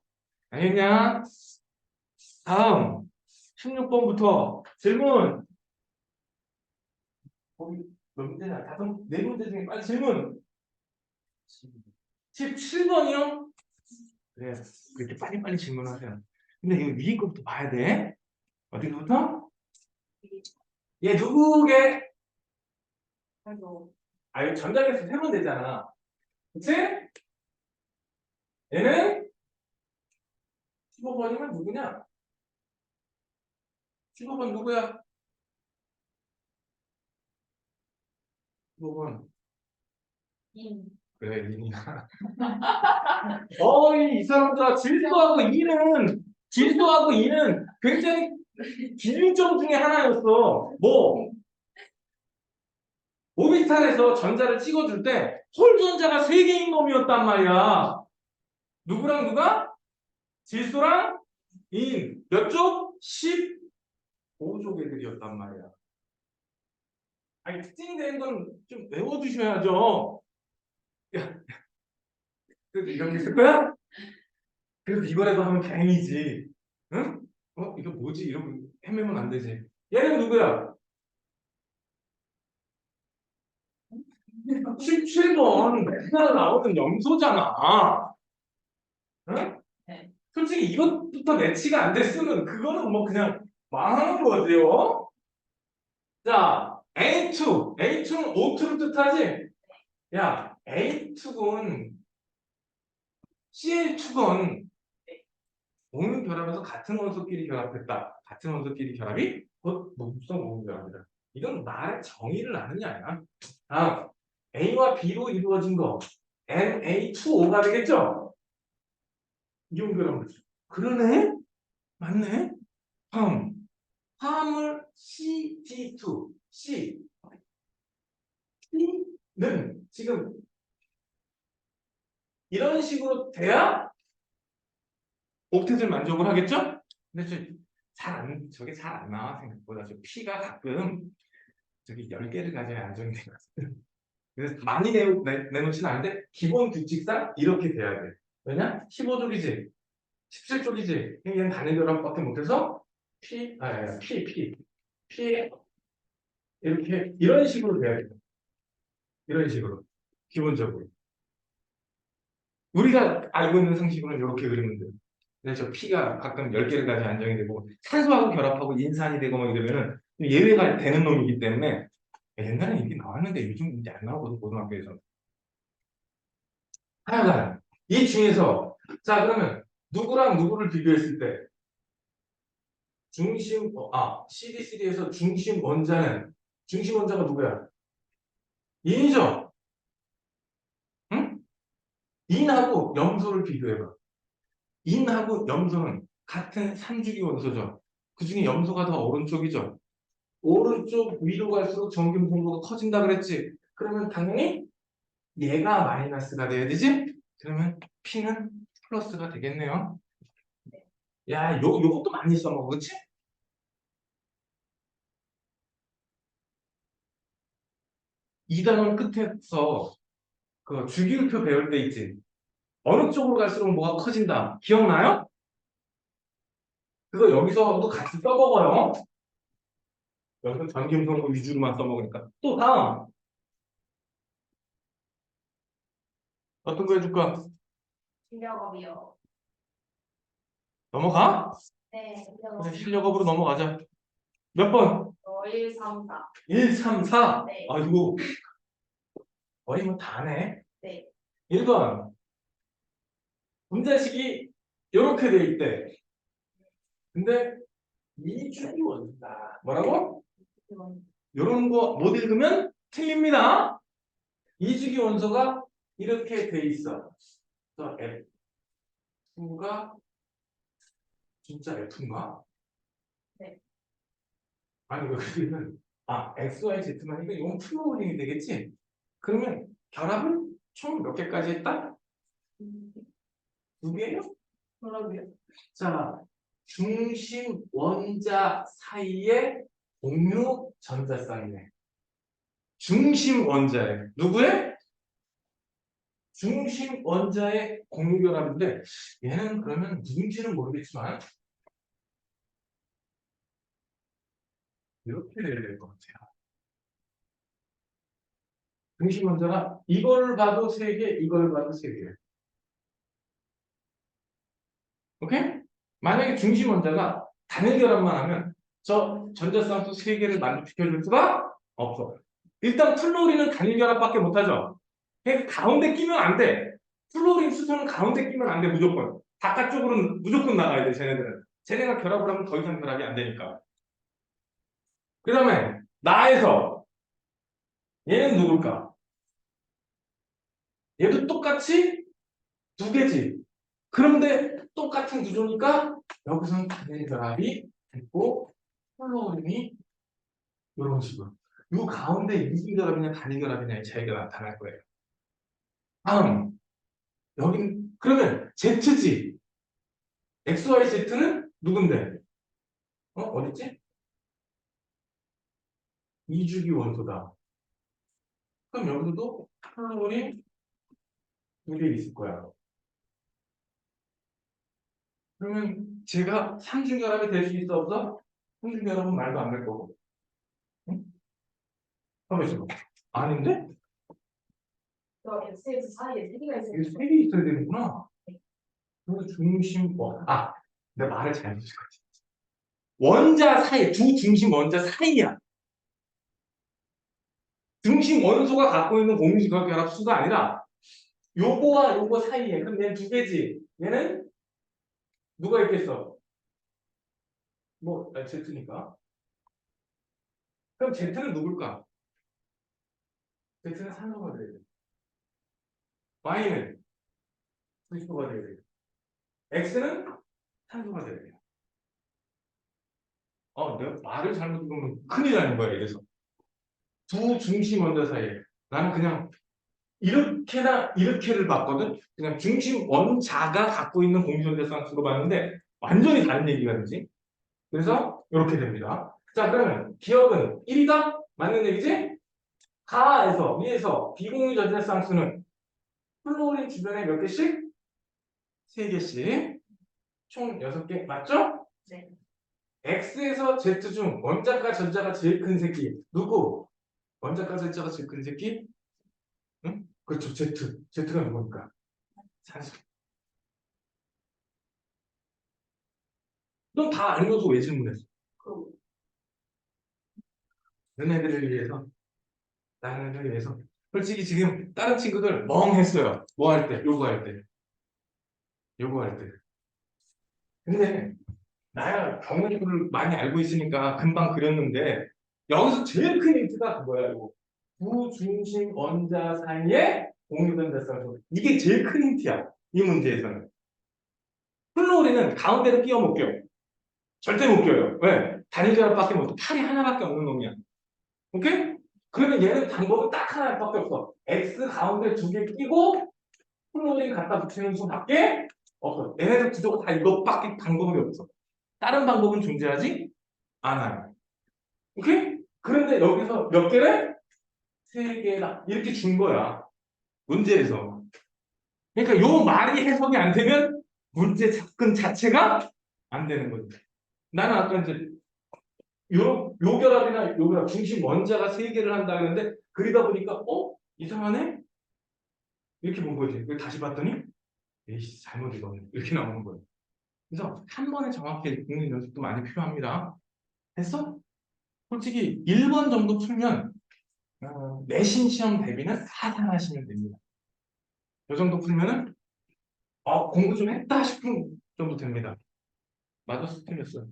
알겠냐? 다음 16번부터 질문. 거기 몇 문제냐? 네 문제 중에 빨리 질문. 17번이요? 그래, 그렇게 빨리빨리 질문하세요. 근데 이거 위에 거부터 봐야 돼. 어디부터? 얘 누구게? 한국. 이거 전자계수 세면 되잖아. 그치? 얘는 15번이면 누구냐? 15번 누구야? 15번. 인. 그래, lin이야. 이 사람들아, 질소하고 이는 굉장히 기준점 중에 하나였어. 뭐? 오비탈에서 전자를 찍어줄 때 홀전자가 3개인 놈이었단 말이야. 누구랑 누가? 질소랑 인. 몇 쪽? 15쪽 애들이었단 말이야. 특징이 되는 건 좀 외워두셔야죠. 야, 그래도 이런 게 있을 거야? 그래도 이거라도 하면 다행이지. 응? 이거 뭐지? 이러고 헤매면 안 되지. 얘는 누구야? 17번 맨날 나오는 염소잖아. 응? 네. 솔직히 이것부터 매치가 안 됐으면 그거는 뭐 그냥 망하는 거지요. 자, A2는 O2를 뜻하지? 야, A2군, CL2군 공유 결합에서 같은 원소끼리 결합했다. 같은 원소끼리 결합이 곧 무극성 공유 결합이다. 이건 말의 정의를 아는 게 아니야. 다음, A와 B로 이루어진 거 Na2O가 되겠죠? 이온 결합물. 그러네? 맞네? 다음, 화합물 CG2, C는 지금 이런 식으로 돼야 옥텟을 만족을 하겠죠? 근데 저게 잘 안 나와 생각보다. 저 P가 가끔 저기 10개를 가져야 안정이 되는 것 같아요. 그래서 많이 내놓지는 않은데 기본 규칙상 이렇게 돼야 돼. 왜냐? 15쪽이지, 17쪽이지. 얘는 단일 결합밖에 못해서 P 이렇게 이런 식으로 돼야 돼. 이런 식으로 기본적으로 우리가 알고 있는 상식으로는 이렇게 그리면 돼요. 근데 저 P가 가끔 10개를 가지고 안정이 되고 산소하고 결합하고 인산이 되고 막 이러면은 예외가 되는 놈이기 때문에 옛날에 이게 나왔는데 요즘 이제 안 나오거든 고등학교에서. 하여간 이 중에서 자 그러면 누구랑 누구를 비교했을 때 CD3에서 중심 원자가 누구야? 인이죠? 응? 인하고 염소를 비교해봐. 인하고 염소는 같은 삼주기 원소죠. 그 중에 염소가 더 오른쪽이죠. 오른쪽 위로 갈수록 전기 공도가 커진다 그랬지. 그러면 당연히 얘가 마이너스가 돼야 되지? 그러면 P는 플러스가 되겠네요. 요것도 많이 써먹어, 그치? 이 단원 끝에서 그 주기율표 배울 때 있지. 어느 쪽으로 갈수록 뭐가 커진다. 기억나요? 그거 여기서도 같이 써먹어요. 여기서 전기음성도 위주로만 써먹으니까. 또 다음. 어떤 거 해줄까? 실력업이요. 넘어가? 네, 그래, 실력업. 실력업으로 넘어가자. 몇 번? 1, 3, 4. 1, 3, 4. 네. 아이고, 거의 뭐 다네. 네. 1번. 분자식이 이렇게 돼 있대. 근데 이주기 원소다. 뭐라고? 이런 거 못 읽으면 틀립니다. 이주기 원소가 이렇게 돼 있어. F가 진짜 F인가? 네. 아니 여기는 XY Z만 이거 이건 플로어링이 되겠지? 그러면 결합을 총 몇 개까지 했다? 2개요? 그러게요. 자, 중심 원자 사이에 공유 전자쌍이네. 중심 원자에 누구의? 중심 원자의 공유 결합인데 얘는 그러면 누군지는 모르겠지만 이렇게 될 것 같아요. 중심 원자가 이걸 봐도 3개, 이걸 봐도 3개. 오케이? 만약에 중심 원자가 단일 결합만 하면 저 전자쌍수 3개를 만족시켜줄 수가 없어. 일단 플로리는 단일 결합밖에 못하죠. 그러니까 가운데 끼면 안 돼. 플로린 수소는 가운데 끼면 안 돼, 무조건. 바깥쪽으로는 무조건 나가야 돼, 쟤네들은. 쟤네가 결합을 하면 더 이상 결합이 안 되니까. 그 다음에 나에서 얘는 누굴까? 얘도 똑같이 2개지. 그런데 똑같은 구조니까 여기서는 단일 결합이 됐고 플로린이 이런 식으로. 이 가운데 이중 결합이냐 단일 결합이냐의 차이가 나타날 거예요. 다음 여긴 그러면 Z지. XYZ는 누군데? 어딨지? 이주기 원소다. 그럼 여기서도 플로린 2개 있을 거야. 그러면 제가 삼중 결합이 될 수 있어 없어? 삼중 결합은 말도 안 될 거고. 응? 가만 있어. 아닌데? 저 SS 사이에 3개가 있어요. 이게 3개 있어야 되는구나. 그래서 중심 내가 말을 잘못했을 것 같아. 원자 사이, 두 중심 원자 사이야. 중심 원소가 갖고 있는 공유지각 결합수가 아니라 요거와 요거 사이에. 그럼 얘는 2개지. 얘는 누가 있겠어? Z니까. 그럼 Z는 누굴까? Z는 산소가 돼야 돼. Y는 수소가 돼야 돼. X는 산소가 돼야 돼. 내가 말을 잘못 들으면 큰일 나는 거야, 이래서. 두 중심 원자 사이에. 나는 그냥 이렇게나 이렇게를 봤거든? 그냥 중심 원자가 갖고 있는 공유전자쌍수로 봤는데 완전히 다른 얘기가 되지. 그래서 이렇게 됩니다. 자, 그러면 기억은 1이다? 맞는 얘기지? 가에서 위에서 비공유 전자쌍수는 플로린 주변에 몇 개씩? 3개씩. 총 6개 맞죠? 네. X에서 Z 중 원자과 전자가 제일 큰 새끼 누구? 원자과 전자가 제일 큰 새끼? 응? 그렇죠. Z. Z가 누구니까? 산소. 넌 다 알면서 왜 질문했어? 그 너네들을 위해서, 나를 위해서. 솔직히 지금 다른 친구들 멍했어요. 뭐 할 때? 요구할 때. 요구할 때. 근데 나야 경우를 많이 알고 있으니까 금방 그렸는데 여기서 제일 큰 힌트가 그거야. 이거. 부중심 원자 사이의 공유전자쌍수. 이게 제일 큰 힌트야. 이 문제에서는. 플로리는 가운데로 끼워 못 껴요. 절대 못 껴요. 왜? 단일결합밖에 못 돼. 팔이 하나밖에 없는 놈이야. 오케이? 그러면 얘는 방법은 딱 하나밖에 없어. X 가운데 2개 끼고 플로린 갖다 붙이는 수밖에 없어. 얘네들 구조가 다 이것밖에 방법이 없어. 다른 방법은 존재하지 않아요. 오케이? 그런데 여기서 몇 개를? 3개다. 이렇게 준 거야. 문제에서. 그러니까 요 말이 해석이 안 되면 문제 접근 자체가 안 되는 거지. 나는 아까 이제 요 결합이나 요 결합 중심 원자가 3개를 한다 그랬는데 그리다 보니까 이상하네? 이렇게 본 거지. 그래서 다시 봤더니 에이씨 잘못 읽었네. 이렇게 나오는 거예요. 그래서 한 번에 정확히 읽는 연습도 많이 필요합니다. 됐어? 솔직히 1번 정도 풀면 내신 시험 대비는 사상하시면 됩니다. 이 정도 풀면은 공부 좀 했다 싶은 정도 됩니다. 맞았어, 틀렸어.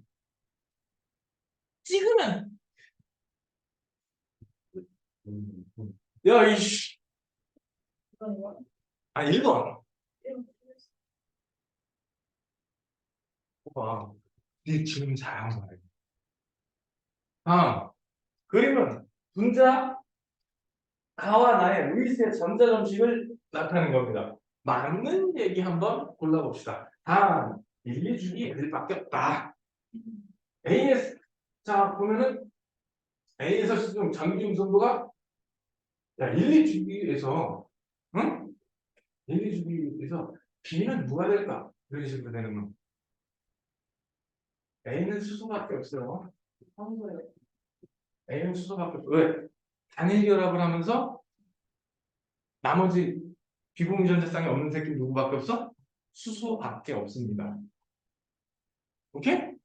찍으면 야 이씨 이거 1번 이런 봐봐. 네 지금 잘한 거야. 그림은 분자 가와 나의 루이스의 전자점식을 나타내는 겁니다. 맞는 얘기 한번 골라봅시다. 단 1, 2주기 L밖에 없다. A에서 자 보면은 A에서 지금 전기 음성도가 1, 2주기에서 응? 1, 2주기에서 B는 누가 될까? 이런 식으로 되는 거. A는 수소밖에 없어요. 하는 거예요. A는 수소밖에 없어. 왜? 단일 결합을 하면서 나머지 비공유전자쌍이 없는 새끼 누구밖에 없어? 수소밖에 없습니다. 오케이?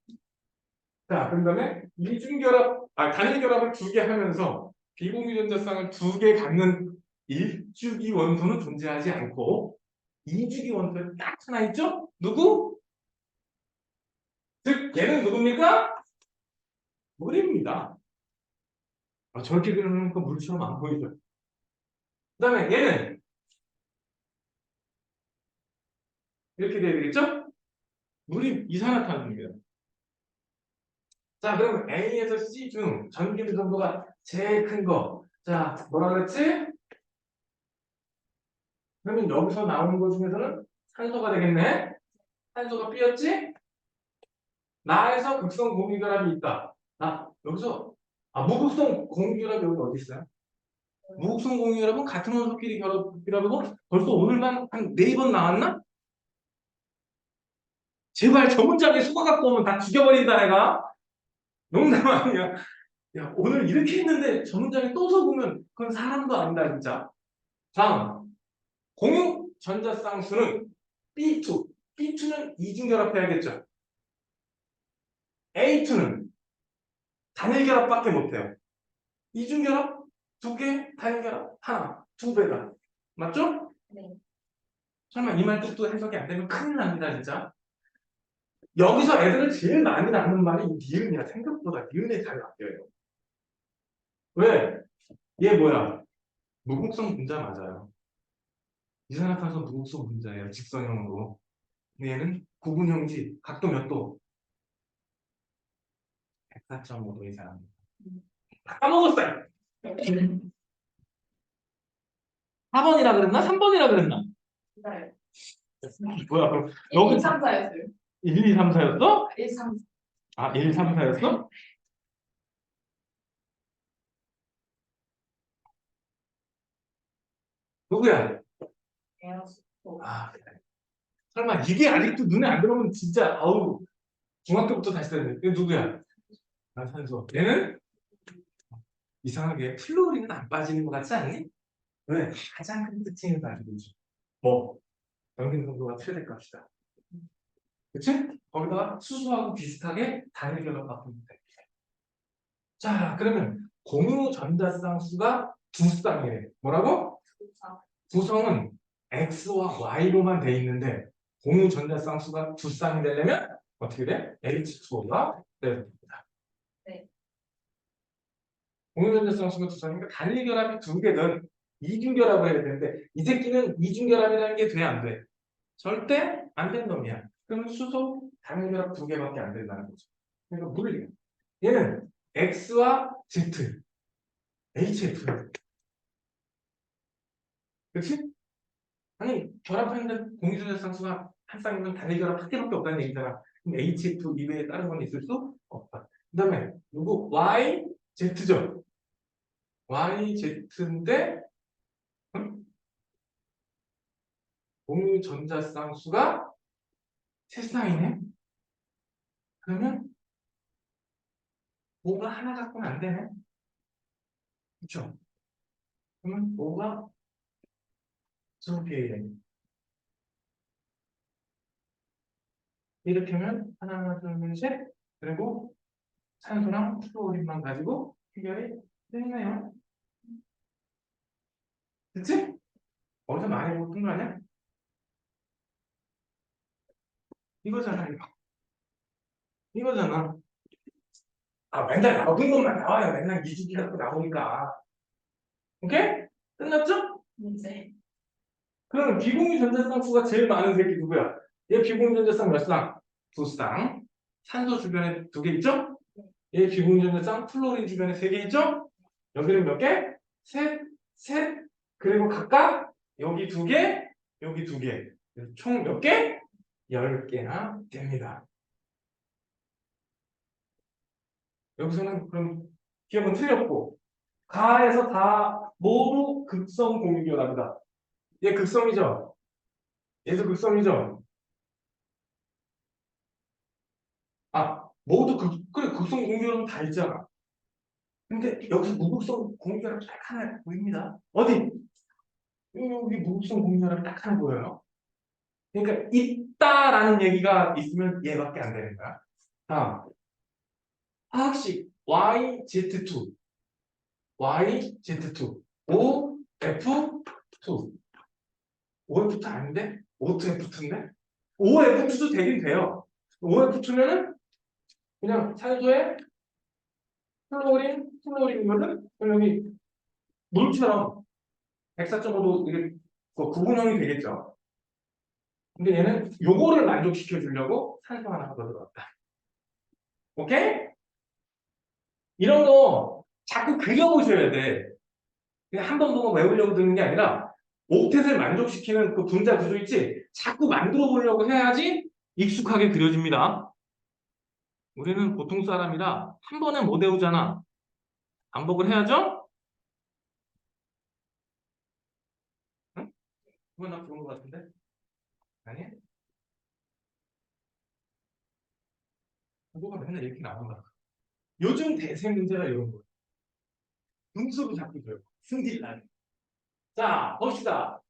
자, 그 다음에 이중결합, 단일 결합을 2개 하면서 비공유전자쌍을 2개 갖는 1주기 원소는 존재하지 않고 2주기 원소에 딱 하나 있죠? 누구? 즉, 얘는 누굽니까? 물입니다. 저렇게 그려놓으니까 물처럼 안 보이죠? 그 다음에 얘는 이렇게 돼야 되겠죠? 물이 이산화탄소입니다. 자, 그럼 A에서 C 중 전기의 정도가 제일 큰 거. 자, 뭐라 그랬지? 그러면 여기서 나오는 것 중에서는 산소가 되겠네? 산소가 B였지? 나에서 극성 공유결합이 있다. 여기서, 무극성 공유결합이 여기 어디 있어요? 무극성 공유결합은 같은 원소끼리 결합이라고 벌써 오늘만 한 4번 나왔나? 제발 저 문장에 수거 갖고 오면 다 죽여버린다, 내가. 농담 아니야. 야, 오늘 이렇게 했는데 저 문장에 또 속으면 그건 사람도 아니다, 진짜. 다음, 공유 전자쌍수는 B2. B2는 이중결합해야겠죠. A2는 단일결합밖에 못해요. 이중결합 2개, 단일결합 하나, 2배다. 맞죠? 네. 설마 이 말 뜻도 해석이 안 되면 큰일 납니다, 진짜. 여기서 애들을 제일 많이 낳는 말이 이 니은이야. 생각보다 니은에 잘 낚여요. 왜? 얘 뭐야? 무극성 분자 맞아요. 이산화탄소 무극성 분자예요. 직선형으로. 근데 얘는 구분형이지. 각도 몇 도? 104.5도 이상. 까먹었어요. 4번이라 그랬나? 3번이라 그랬나? 기다려요. 뭐야, 그럼 1, 여기 2, 3, 4였어요. 1, 2, 3, 4였어? 1, 3, 1, 3, 4였어? 누구야? 에어스. 아, 그래. 설마 이게 아직도 눈에 안 들어오면 진짜 아우 중학교부터 다시 듣는데 이게 누구야? 아, 산소. 얘는 이상하게 플로리는 안 빠지는 것 같지 않니? 왜? 가장 큰 특징을 가지고 있죠. 뭐? 평균 정도가 최대값이다. 그치? 거기다가 수소하고 비슷하게 단일 결합 바꾸면 돼. 자, 그러면 공유 전자쌍수가 두 쌍이래. 뭐라고? 두 성은 X와 Y로만 돼 있는데 공유 전자쌍수가 두 쌍이 되려면 어떻게 돼? H2O가 돼야 됩니다. 네. 공유 전자쌍수가 두 쌍이니까 단일 결합이 두 개든 이중 결합을 해야 되는데 이 새끼는 이중 결합이라는 게 돼, 안 돼? 절대 안 된 놈이야. 그럼 수소 단일 결합 두 개밖에 안 된다는 거죠. 그러니까 물리야. 얘는 X와 Z, HF. 그렇지? 아니 결합하는데 공유전자쌍수가 한 쌍이면 단일 결합 한 개밖에 없다는 얘기잖아. 그럼 HF 이외에 다른 건 있을 수 없다. 그 다음에 누구? Y, Z죠. Y, Z인데 공유전자쌍수가 세 쌍이네. 그러면 뭐가 하나 갖고는 안 되네. 그렇죠? 그러면 뭐가 두 개에 이렇게 하면 하나, 둘, 셋. 그리고 산소랑 플로린만 가지고 해결이 되네요. 그치? 어디서 많이 본 거 아니야? 이거잖아, 이거. 이거잖아. 아, 맨날 나오는 것만 나와요. 맨날 이주기 갖고 나오니까. 오케이? 끝났죠? 네. 그러면 비공유 전자쌍수가 제일 많은 새끼 누구야? 얘 비공유 전자쌍 몇 쌍? 두 쌍. 산소 주변에 두 개 있죠? 얘 비공유 전자쌍 플로린 주변에 세 개 있죠? 여기는 몇 개? 셋, 셋. 그리고 각각 여기 두 개, 여기 두 개. 총 몇 개? 10개나 됩니다. 여기서는 그럼 기억은 틀렸고 가에서 다 모두 극성 공유결합이다. 얘 극성이죠? 얘도 극성이죠? 아, 모두 그래 극성 공유결합은 다 있잖아. 근데 여기서 무극성 공유결합 딱 하나 보입니다. 어디? 여기 무극성 공유결합 딱 하나 보여요. 그러니까 있다라는 얘기가 있으면 얘밖에 안 되는 거야. 다음 하학식 YZ2 YZ2 OF2 OF2 아닌데? O2F2인데? OF2도 되긴 돼요. OF2면은 그냥 산소에 플로린이거든? 그럼 여기 물처럼 104.5도 이게 구분형이 되겠죠. 근데 얘는 요거를 만족시켜 주려고 산소 하나 더 들어갔다. 오케이? 이런 거 자꾸 그려보셔야 돼. 그냥 한 번 보고 외우려고 드는 게 아니라 옥텟을 만족시키는 그 분자 구조 있지? 자꾸 만들어 보려고 해야지 익숙하게 그려집니다. 우리는 보통 사람이라 한 번에 못 외우잖아. 반복을 해야죠? 응? 그건 나 그런 것 같은데? 아니? 그거가 맨날 이렇게 나온다. 요즘 대세 문제가 이런 거예요. 분수로 자꾸 줘요. 승질나게. 자, 봅시다.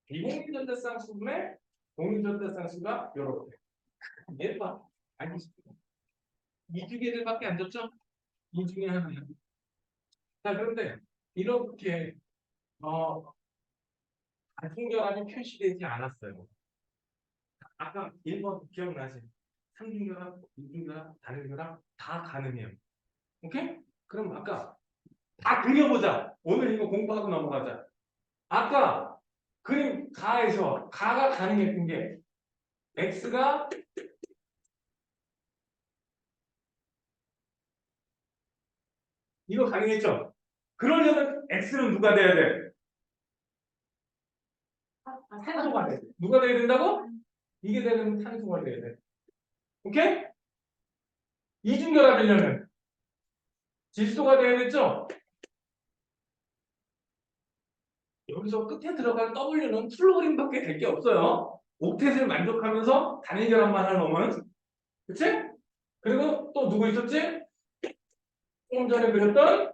비공유전자쌍수분의 공유전자쌍수가 이렇게. 얘 봐. 아니, 이 두 개들밖에 안 줬죠? 이 중에 하나야. 자, 그런데 이렇게 단순결합이 표시되지 않았어요. 아까 1번 기억나지? 삼중결합, 이중결합, 단일결합 다 가능해요. 오케이? 그럼 아까 다 그려보자. 오늘 이거 공부하고 넘어가자. 아까 그림 가에서 가가 가능했던 게 x가 이거 가능했죠? 그러려면 x는 누가 돼야 돼? 산소가 돼. 누가 돼야 된다고? 이게 되는 산소가 돼야 돼. 오케이? 이중결합이려면 질소가 돼야겠죠? 여기서 끝에 들어갈 W는 플로린밖에 될 게 없어요. 옥텟을 만족하면서 단일 결합만 할 놈은. 그치? 그리고 또 누구 있었지? 조금 전에 그렸던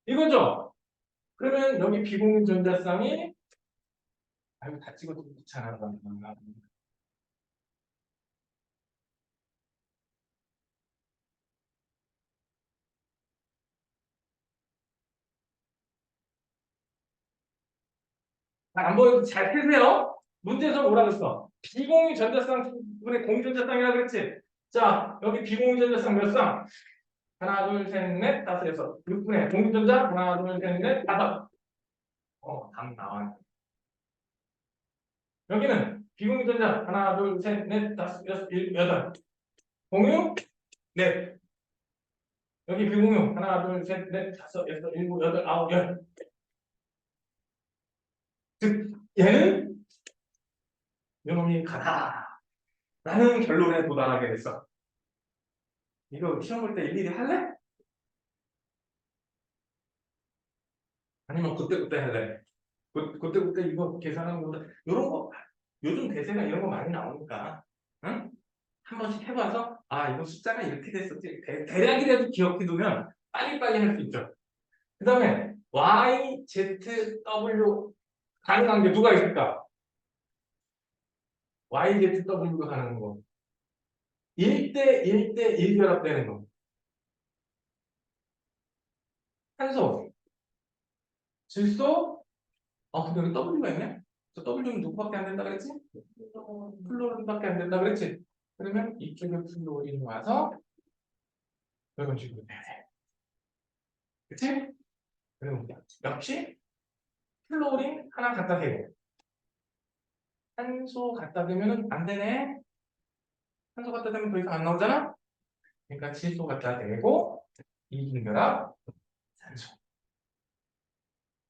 이거죠? 그러면 여기 비공유 전자쌍이 아이고 다 찍어도 귀찮아. 안 보여도 잘 세세요. 문제에서 뭐라 그랬어? 비공유 전자쌍 분의 공전자쌍이라 그랬지? 자, 여기 비공유 전자쌍 몇 쌍? 하나, 둘, 셋, 넷, 다섯, 여섯. 6분의 공유전자 하나, 둘, 셋, 넷, 다섯. 답 나와. 여기는 비공유전자 하나, 둘, 셋, 넷, 다섯, 여섯, 일곱, 여덟. 공유 넷. 여기 비공유 하나, 둘, 셋, 넷, 다섯, 여섯, 일곱, 여덟, 아홉, 열. 즉 얘는 요놈이 가다. 라는 결론에 도달하게 됐어. 이거 시험 볼 때 일일이 할래? 아니면 그때그때 할래? 그때그때 이거 계산하는 것보다 이런 거 요즘 대세가 이런 거 많이 나오니까 응? 한 번씩 해봐서 아 이거 숫자가 이렇게 됐었지 대략이라도 기억해두면 빨리빨리 할 수 있죠. 그 다음에 Y, Z, W 가능한 게 누가 있을까? Y, Z, W가 가능한 거 1대 1대 1 결합되는 거 탄소, 질소 근데 여기 W가 있네? 저 W는 누구밖에 안 된다 그랬지? 플로린밖에 안 된다 그랬지? 그러면 이쪽에 플로린이 와서 이런 식으로 돼야 돼. 그치? 그리고 역시 플로린 하나 갖다 대고 탄소 갖다 대면은 안 되네. 탄소 갖다 대면 더 이상 안 나오잖아? 그러니까 질소 갖다 대고 이중결합 산소.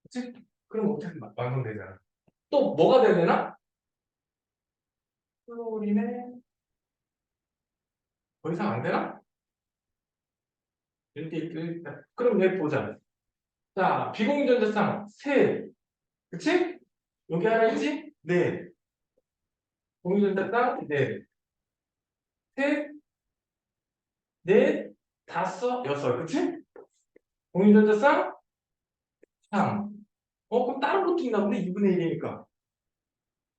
그치? 그럼 어떻게 완성되잖아. 또 뭐가 돼야 되나? 플로린에 더 이상 안 되나? 이렇게 그럼 얘 보자. 자, 비공유전자쌍 셋. 그치? 여기 하나 있지? 네. 공유전자쌍 네. 셋, 넷, 다섯, 여섯. 그치? 공유전자쌍 3. 그럼 다른 것도 있나 보네. 2분의 1이니까.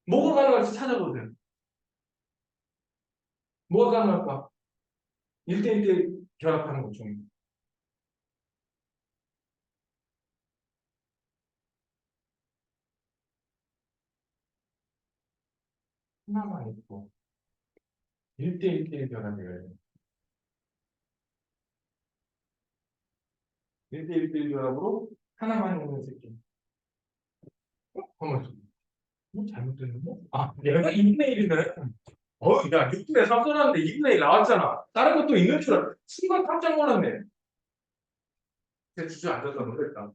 뭐가 가능할지 찾아보세요. 뭐가 가능할까? 1대1대 결합하는 것 중에. 하나만 있고. 1대1대 결합이에요. 1대1대 결합으로 하나만 있는 새끼. 잠깐만. 뭐 잘못됐는데? 얘가 2분의 1이네. 야, 6분의 3 써놨는데 2분의 1 나왔잖아. 다른 것도 있는 줄 알아. 순간 깜짝 놀랐네. 제 주저앉아서 놀랬다.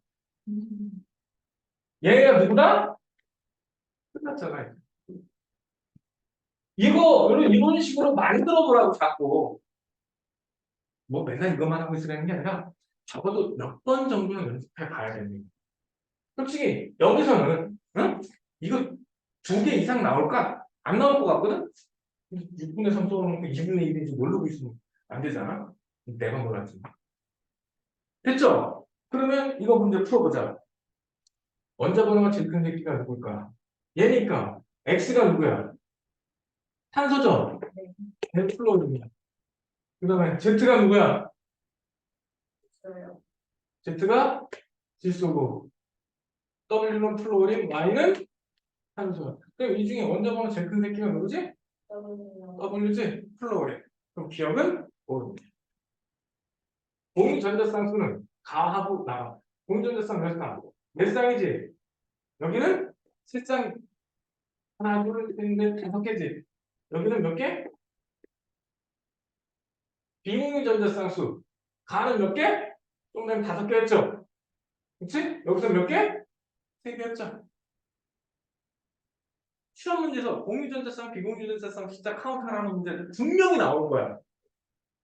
얘가 누구다? 끝났잖아. 이런 식으로 만들어 보라고 자꾸. 뭐 맨날 이것만 하고 있으라는 게 아니라 적어도 몇 번 정도는 연습해 봐야 됩니다. 솔직히 여기서는 응? 이거 2개 이상 나올까? 안 나올 것 같거든? 6분의 3 써놓고 2분의 1인지 모르고 있으면 안 되잖아? 내가 몰랐지. 됐죠? 그러면 이거 문제 풀어보자. 원자 번호가 제일 큰 새끼가 누굴까? 얘니까 X가 누구야? 탄소죠? 플로린이야. 그 다음에 Z가 누구야? 있어요. Z가 질소고 W는 플로린, Y는 탄소야. 그럼 이 중에 원자 번호 제일 큰 새끼가 누구지? W지? 플로린. 그럼 기억은? 공유전자쌍수는 가하고 나가. 공유전자쌍 몇 쌍? 몇 쌍이지? 여기는 7쌍. 하나, 둘, 셋, 넷, 다섯 개지. 여기는 몇 개? 비공유전자쌍수. 가는 몇 개? 좀 되면 5개였죠? 그치? 여기서 몇 개? 3개였죠? 시험 문제에서 공유전자쌍, 비공유전자쌍 숫자 카운트하라는 문제 분명히 나오는 거야.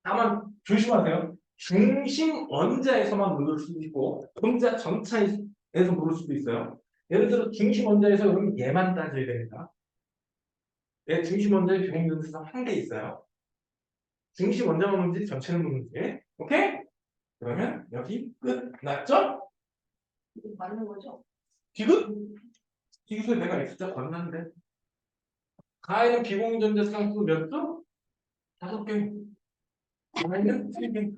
다만 조심하세요. 중심 원자에서만 물을 수도 있고 혼자 전차에서 물을 수도 있어요. 예를 들어 중심 원자에서 그럼 얘만 따져야 됩니다. 얘 중심 원자에 비공전대상 한 개 있어요. 중심 원자만 문제, 전체는 문제. 오케이? 그러면 여기 끝났죠? 이거 맞는 거죠? 디귿? 디귿에 내가 X자 건놨는데. 가에는 비공전대상 수 몇 수? 5개. 가에는 3개.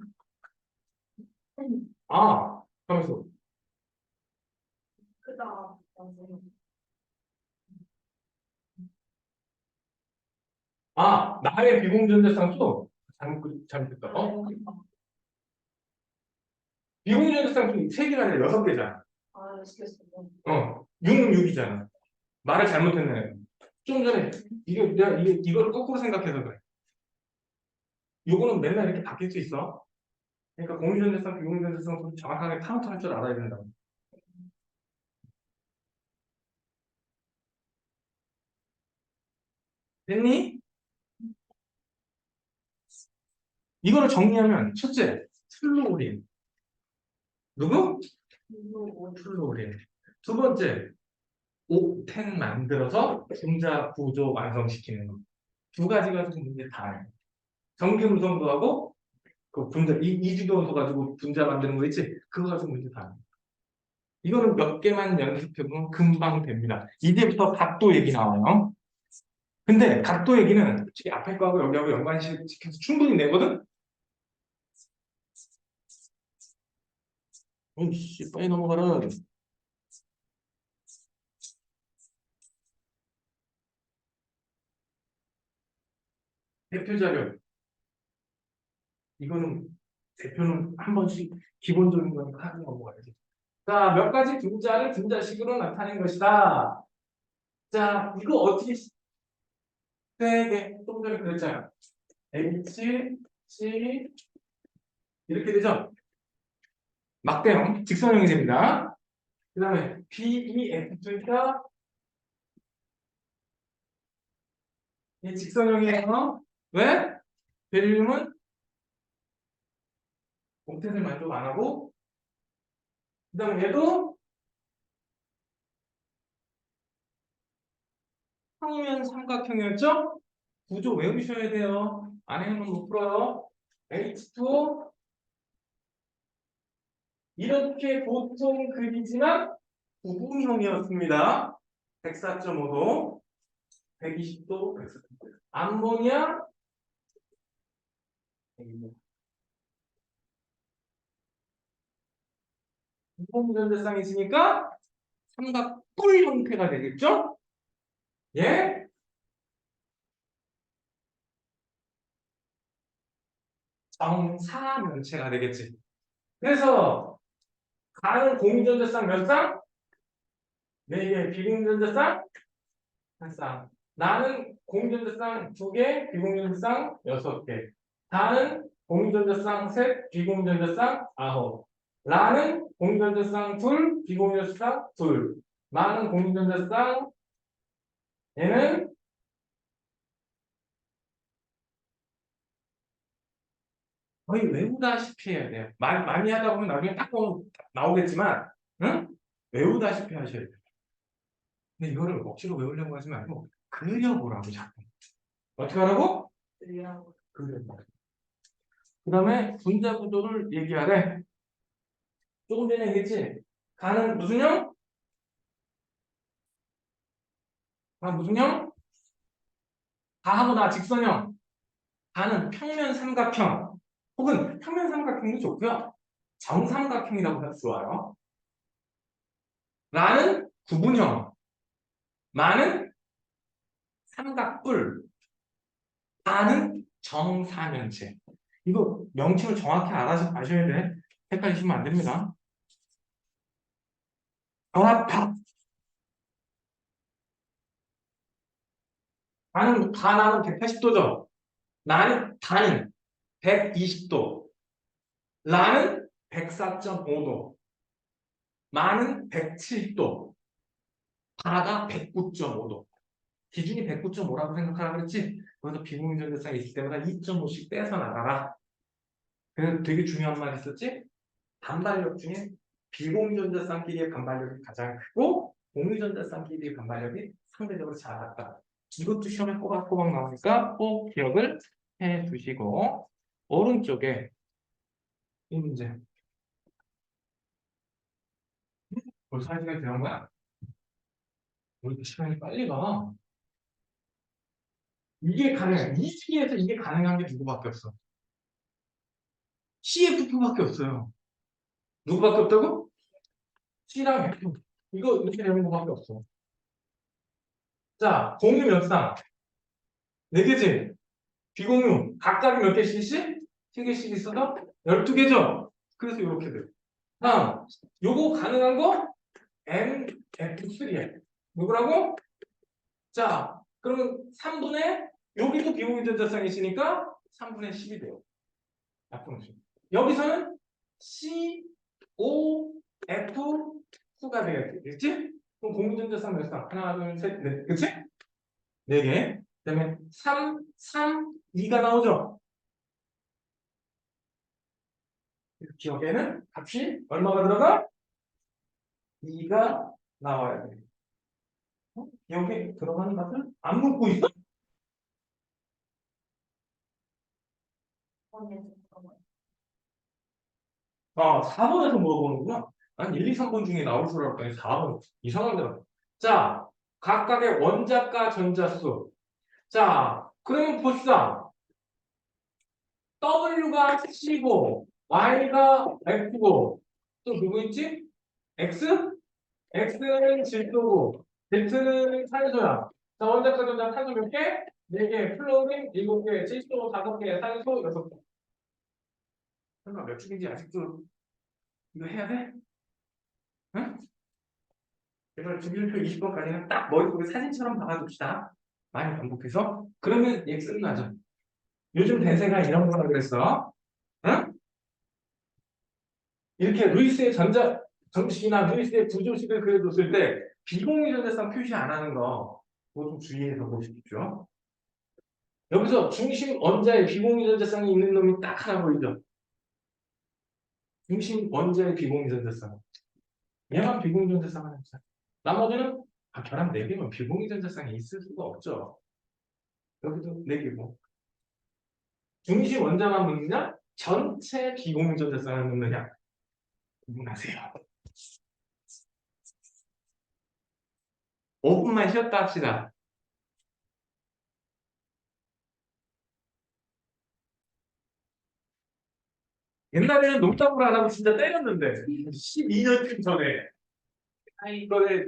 아, 가면서. 크다. 나의 비공전대상수 잘못했다. 비공전대상수 3개가 아니라 6개잖아. 아, 시켰어. 6은 6이잖아. 말을 잘못했네. 좀 전에 내가 이걸 거꾸로 생각해서 그래. 요거는 맨날 이렇게 바뀔 수 있어. 그러니까 공유전대상, 비공유전대상 정확하게 카운트할 줄 알아야 된다고. 됐니? 이거를 정리하면 첫째, 플루오린. 누구? 플루오린. 두 번째, 옥텐 만들어서 분자 구조 완성시키는 거. 두 가지가 좀 문제 다해. 전기 음성도하고 그 분자 이주도소 가지고 분자 만드는 거 있지? 그거 가지고 문제 다해. 이거는 몇 개만 연습해보면 금방 됩니다. 이제부터 각도 얘기 나와요. 근데 각도 얘기는 솔직히 앞에 거하고 여기하고 연관시켜서 충분히 내거든? 어이씨, 빨리 넘어가라. 대표 자료. 이거는 대표는 한 번씩 기본적인 거니까 하고 넘어가야지. 자, 몇 가지 분자를 분자식으로 나타낸 것이다. 자, 이거 어떻게 세개 조금 전에 그랬잖아. H, C 이렇게 되죠? 막대형, 직선형이 됩니다. 그 다음에 B, E, F 있으니까 이 직선형이에요. 왜? 베릴륨은 옥텟을 만족 안 하고 그 다음에 얘도 평면 삼각형이었죠? 구조 외우셔야 돼요. 안에는 못 풀어요. H2 이렇게 보통 그리지만 구분형이었습니다. 104.5도, 120도, 암모니아 이공전자쌍이 있으니까 삼각뿔 형태가 되겠죠? 예? 정사면체가 되겠지. 그래서 가는 공전자쌍 몇 쌍? 4개, 비공전자쌍 한 쌍. 나는 공전자쌍 2개, 비공전자쌍 6개. 다는 공전자쌍 셋, 비공전자쌍 9. 라는 공전자쌍 둘, 비공전자쌍 둘. 나는 공전자쌍 얘는 거의 외우다시피 해야 돼요. 많이 하다 보면 나중에 딱 보면 나오겠지만, 응? 외우다시피 하셔야 돼요. 근데 이거를 억지로 외우려고 하지 말고 그려보라고 자꾸. 어떻게 하라고? 그려보라고. 그 다음에 분자 구조를 얘기하래. 조금 전에 얘기했지? 가는 무슨 형? 가 무슨 형? 가하고 나 직선형. 가는 평면 삼각형. 혹은 평면 삼각형도 좋고요. 정삼각형이라고 해도 좋아요. 라는 구분형. 마는 삼각뿔. 다는 정사면체. 이거 명칭을 정확히 아셔야 돼. 헷갈리시면 안 됩니다. 정합합. 나는 180도죠. 다는 120도. 라는 104.5도. 마는 107도. 다가 109.5도. 기준이 109.5라고 생각하라 그랬지? 거기서 비공유전자쌍이 있을 때마다 2.5씩 떼서 나가라. 그래서 되게 중요한 말 있었지? 반발력 중에 비공유전자쌍끼리의 반발력이 가장 크고 공유전자쌍끼리 반발력이 상대적으로 작았다. 이것도 시험에 꼬박꼬박 나오니까 꼭 기억을 해 두시고, 오른쪽에 이 문제. 벌써 한 시간이 되는 거야? 왜 이렇게 시간이 빨리 가? 이게 가능해. 이 시기에서 이게 가능한 게 누구밖에 없어. CF2밖에 없어요. 누구밖에 없다고? C랑 F. 이거 이렇게 되는 거밖에 없어. 자, 공유 몇 쌍? 4개지? 비공유 각각이 몇 개씩씩? 3개씩 있어서 12개죠? 그래서 이렇게 돼요. 다음, 요거 가능한 거 MF3야. 누구라고? 자, 그러면 3분의 여기도 비공유 전자쌍이 있으니까 3분의 10이 돼요. 약분의 10. 여기서는 COF9가 되겠지? 그럼 공유 전자쌍 몇 쌍? 하나, 둘, 셋, 넷. 그치? 4개. 그다음에 3, 3, 2가 나오죠? 기억에는 값이 얼마가 들어가? 2가 나와야 돼. 여기 들어가는 값을 안 묻고 있어? 아, 4번에서 물어보는구나. 난 1, 2, 3번 중에 나올 줄 알았더니 4번. 이상하더라. 자, 각각의 원자과 전자수. 자, 그러면 봅시다. W가 C고, Y가 F고, 또 누구 있지? X? X는 질소고, Z는 산소야. 자, 원자과 전자 산소 몇 개? 4개, 플로린 7개, 질소 5개, 산소 6개. 설마 몇 축인지 아직도 이거 해야 돼? 응? 이걸 주기율표 20번까지는 딱 머릿속에 사진처럼 박아둡시다. 많이 반복해서. 그러면 얘 끝나죠. 요즘 대세가 이런 거라 그랬어. 응? 이렇게 루이스의 정식이나 루이스의 부조식을 그려줬을 때 비공유 전자쌍 표시 안 하는 거 그거 좀 주의해서 보십시오. 여기서 중심 원자에 비공유 전자쌍이 있는 놈이 딱 하나 보이죠? 중심 원자의 비공유 전자쌍. 얘만 비공유 전자쌍 하나 있어. 나머지는 결합 4개면 비공유 전자쌍이 있을 수가 없죠. 여기도 4개고. 중심 원자만 묻느냐? 전체 비공유 전자쌍을 묻느냐? 구분하세요. 5분만 쉬었다 합시다. 옛날에는 농담으로 안 하고 진짜 때렸는데 12년쯤 전에 아니 이거에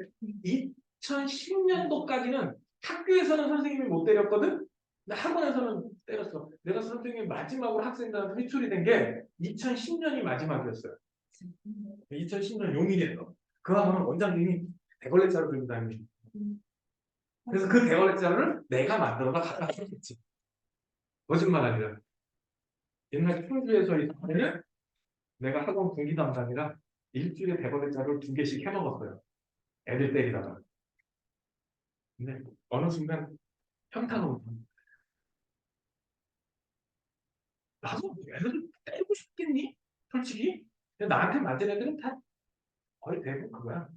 2010년도까지는 학교에서는 선생님이 못 때렸거든? 근데 학원에서는 때렸어. 내가 선생님이 마지막으로 학생들한테 회출이 된 게 2010년이 마지막이었어요. 2010년 용일이었어. 그 학원은 원장님이 대걸레자루 들고 다니는. 그래서 그 대걸레자루를 내가 만들어서 갖다 썼겠지. 거짓말 아니라. 옛날 충주에서 있을 내가 학원 분기 담당이라 일주일에 대걸레자루를 2개씩 해 먹었어요. 애들 때리다가. 근데 어느 순간 현타가 오고 나도 애들 때리고 싶겠니? 솔직히. 근데 나한테 맞은 애들은 다 거의 대부분 그거야.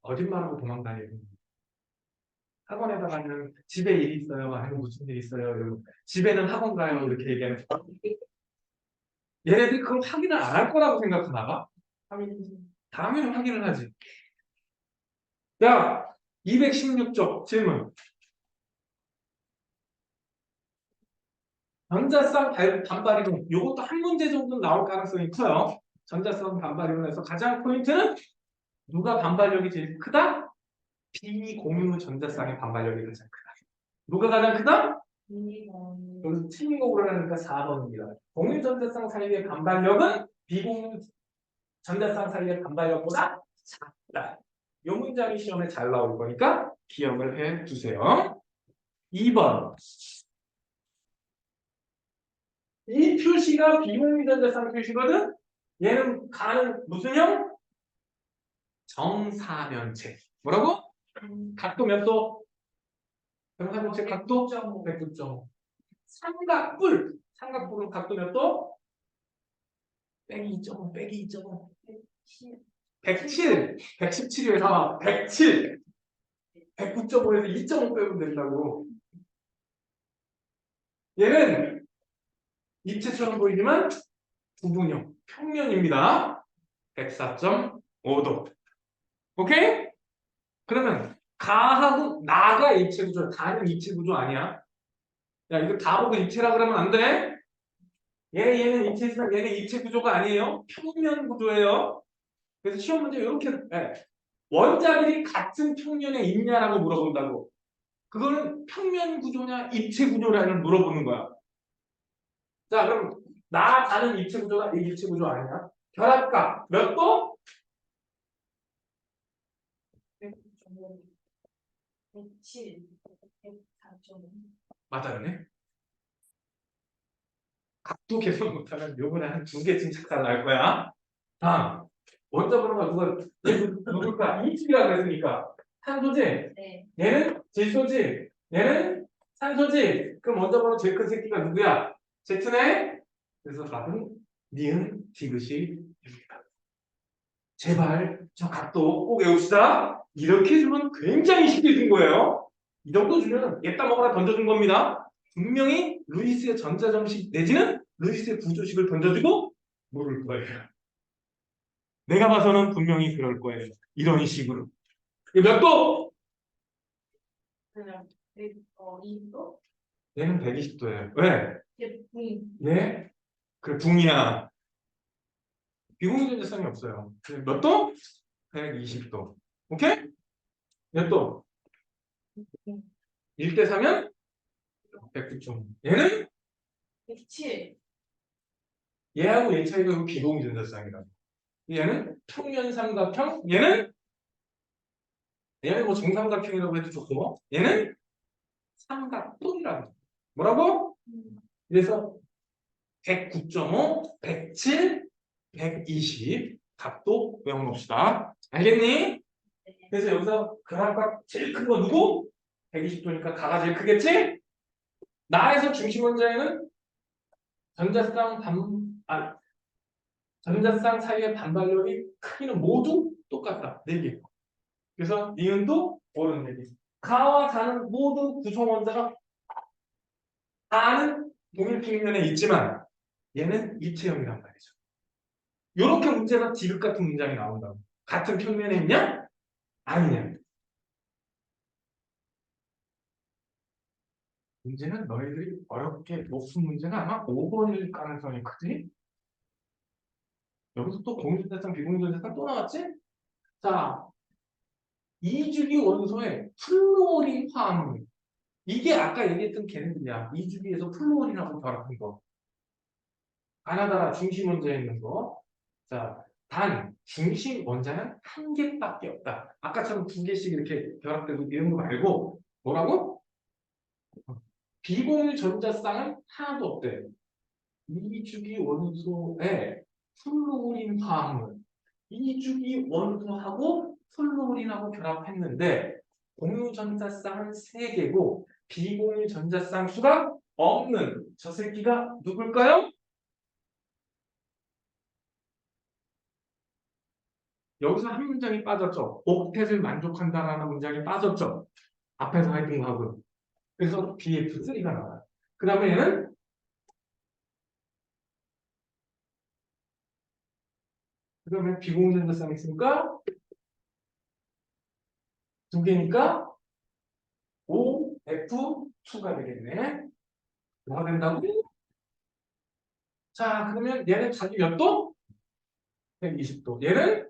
거짓말하고 도망다니고. 학원에다가는 집에 일 있어요. 아니면 무슨 일 있어요. 이러고 집에는 학원 가요. 이렇게 얘기하면 얘네들이 그걸 확인을 안 할 거라고 생각하나 봐. 당연히 확인을 하지. 야, 216쪽 질문. 전자쌍 반발이론. 이것도 한 문제 정도 나올 가능성이 커요. 전자쌍 반발이론에서 가장 포인트는 누가 반발력이 제일 크다? 비공유 전자쌍의 반발력이 가장 크다. 누가 가장 크다? 여기서 틀림곡으로 하니까 4번입니다. 공유 전자쌍 사이의 반발력은 비공유 전자쌍 사이의 반발력보다 작다. 이 문장이 시험에 잘 나올 거니까 기억을 해 두세요. 2번. 이 표시가 비공유 전자쌍 표시거든? 얘는 가는 무슨 형? 정사면체. 뭐라고? 각도 몇 도? 정사면체 각도? 109.5. 삼각뿔. 삼각뿔은 각도 몇 도? 빼기 2.5, 빼기 2.5. 107. 117이에요. 107. 109.5에서 2.5 빼면 된다고. 얘는 입체처럼 보이지만 부분형, 평면입니다. 104.5도. 오케이? 그러면 가하고 나가 입체 구조야. 다는 입체 구조 아니야. 야, 이거 다 보고 입체라 그러면 안 돼. 얘는 입체지만 얘는 입체 구조가 아니에요. 평면 구조예요. 그래서 시험 문제 이렇게 원자들이 같은 평면에 있냐라고 물어본다고. 그거는 평면 구조냐 입체 구조냐를 물어보는 거야. 자, 그럼 나 다는 입체 구조가 이 입체 구조 아니야? 결합각 몇 도? 109.5, 107, 104.5. 맞아요. 각도 계속 못하면 요번에 한 2개 침착살 날 거야. 다음 원자 번호가 누굴까? 이집이라고 했으니까 탄소지. 네. 얘는 질소지. 얘는 산소지. 그럼 원자 번호 제일 큰 새끼가 누구야? Z네. 그래서 답은 니은 디귿이 됩니다. 제발 저 각도 꼭 외웁시다. 이렇게 주면 굉장히 쉽게 준 거예요. 이 정도 주면 얘따 먹어라 던져준 겁니다. 분명히 루이스의 전자정식 내지는 루이스의 구조식을 던져주고 모를 거예요. 내가 봐서는 분명히 그럴 거예요. 이런 식으로. 이게 몇 도? 그냥 20도? 얘는 120도예요. 왜? 얘? 그래, 붕이야. 비공유전자성이 없어요. 몇 도? 120도. 오케이? 몇 도? 1대 4면 109.5. 얘는? 107. 얘하고 얘 차이가 비공유전자성이라고. 얘는 평면 삼각형. 얘는 뭐 정삼각형이라고 해도 좋고. 얘는 삼각형이라고. 뭐라고? 그래서 109.5, 107, 120 각도 외워놓읍시다. 알겠니? 그래서 여기서 그라프가 제일 큰 거 누구? 120도니까 가가 제일 크겠지? 나에서 중심 원자에는 전자쌍 전자쌍 사이의 반발력이 크기는 모두 똑같다. 4개. 그래서 니은도 옳은 4개. 가와 자는 모두 구성 원자가 다는 동일 평면에 있지만 얘는 입체형이란 말이죠. 이렇게 문제가 디귿 같은 문장이 나온다고. 같은 평면에 있냐? 아니냐. 문제는 너희들이 어렵게 높은 문제가 아마 5번일 가능성이 크지? 여기서 또 공유전자쌍, 비공유전자쌍 또 나왔지? 자, 이주기 원소의 플루오린 화합물. 이게 아까 얘기했던 걔네들이야. 이주기에서 플루오린하고 결합한 거. 가나다라 중심 원자에 있는 거. 자, 단 중심 원자는 한 개밖에 없다. 아까처럼 2개씩 이렇게 결합되고 이런 거 말고 뭐라고? 비공유 전자쌍은 하나도 없대. 이주기 원소에 플루오린 화합물. 이주기 원소하고 플루오린하고 결합했는데 공유 전자쌍은 3개고 비공유 전자쌍 수가 없는 저 새끼가 누굴까요? 여기서 한 문장이 빠졌죠. 옥텟을 만족한다라는 문장이 빠졌죠. 앞에서 했던 거하고. 그래서 BF3가 나와요. 그 다음에 얘는 그다음에 비공전자쌍이 있으니까 2개니까 OF2가 되겠네. 뭐가 된다고? 자, 그러면 얘는 자기 몇 도? 120도. 얘는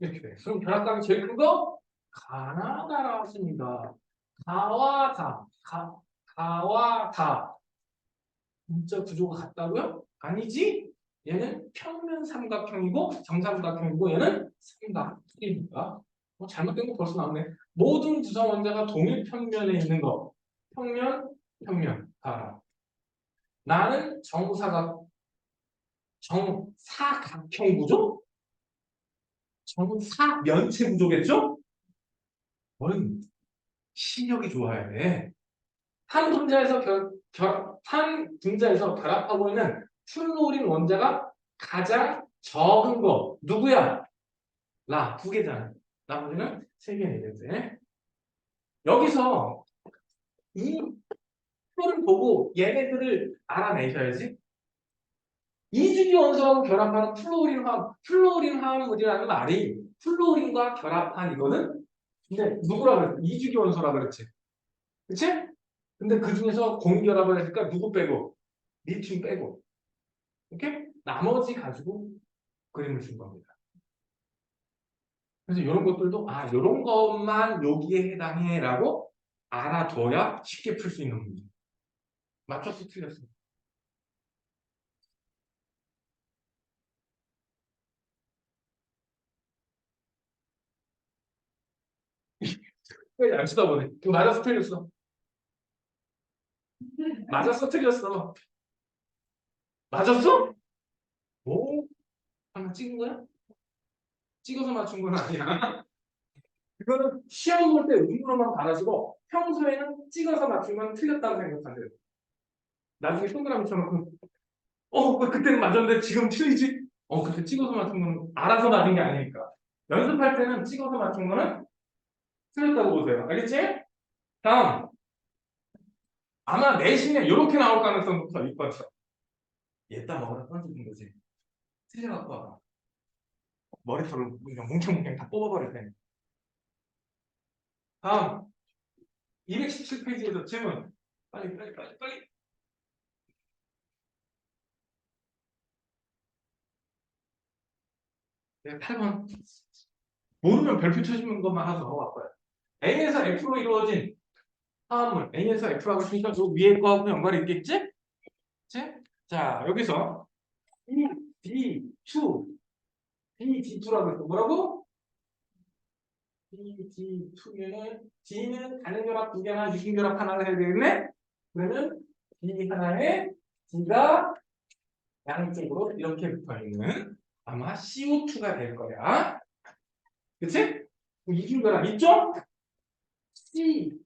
이렇게 돼. 그럼 결합각이 제일 큰 거? 가나 나왔습니다. 가와 다. 가와 다. 진짜 구조가 같다고요? 아니지? 얘는 평면 삼각형이고 정삼각형이고 얘는 삼각형이니까 잘못된 거 벌써 나오네. 모든 구성 원자가 동일 평면에 있는 거. 평면 알아. 나는 정사각형 구조? 정사면체 구조겠죠? 너는 시력이 좋아야 돼. 한 분자에서 결합하고 있는 플루오린 원자가 가장 적은 거 누구야? 라, 두 개잖아. 나머지는 세 개는 되지. 여기서 이 표를 보고 얘네들을 알아내셔야지. 이주기 원소하고 결합하는 플로린 화합물이라는 말이 플로린과 결합한 이거는 근데 누구라 그랬지? 이주기 원소라 그랬지. 그치? 근데 그 중에서 공결합을 했으니까 누구 빼고? 리튬 빼고. 이렇게 나머지 가지고 그림을 준 겁니다. 그래서 이런 것들도 아 이런 것만 여기에 해당해라고 알아둬야 쉽게 풀 수 있는 문제. 맞췄어, 틀렸어? 왜 안 쳐다보네? 이거 맞았어, 틀렸어? 맞았어, 틀렸어? 맞았어? 오, 하나 찍은 거야? 찍어서 맞춘 건 아니야. 이거는 시험 볼 때 음으로만 받아주고 평소에는 찍어서 맞추면 틀렸다고 생각하세요. 나중에 동그라미 쳐놓고 그때는 맞았는데 지금 틀리지? 그때 찍어서 맞춘 건 알아서 맞은 게 아니니까. 연습할 때는 찍어서 맞춘 거는 틀렸다고 보세요. 알겠지? 다음. 아마 내신에 이렇게 나올 가능성이 더 있거든. 얘따 먹으라 던져준 거지. 틀려갖고 와봐. 머리털을 그냥 뭉쳐뭉쳐 다 뽑아버릴 테니. 다음. 217페이지에서 질문. 빨리, 빨리, 빨리, 빨리. 네, 8번. 모르면 별표 쳐주는 것만 하고 넘어갈 거야. A에서 F로 이루어진 화합물. A에서 F라고 했으니까 저 위에 거하고 연관이 있겠지? 그치? 자, 여기서 BD2라고 했어. 뭐라고? BD2면 D는 단일결합 두 개나 유심결합 하나를 해야 되겠네? 그러면 B 하나에 D가 양쪽으로 이렇게 붙어있는 아마 CO2가 될 거야. 그치? 이중결합 있죠? C,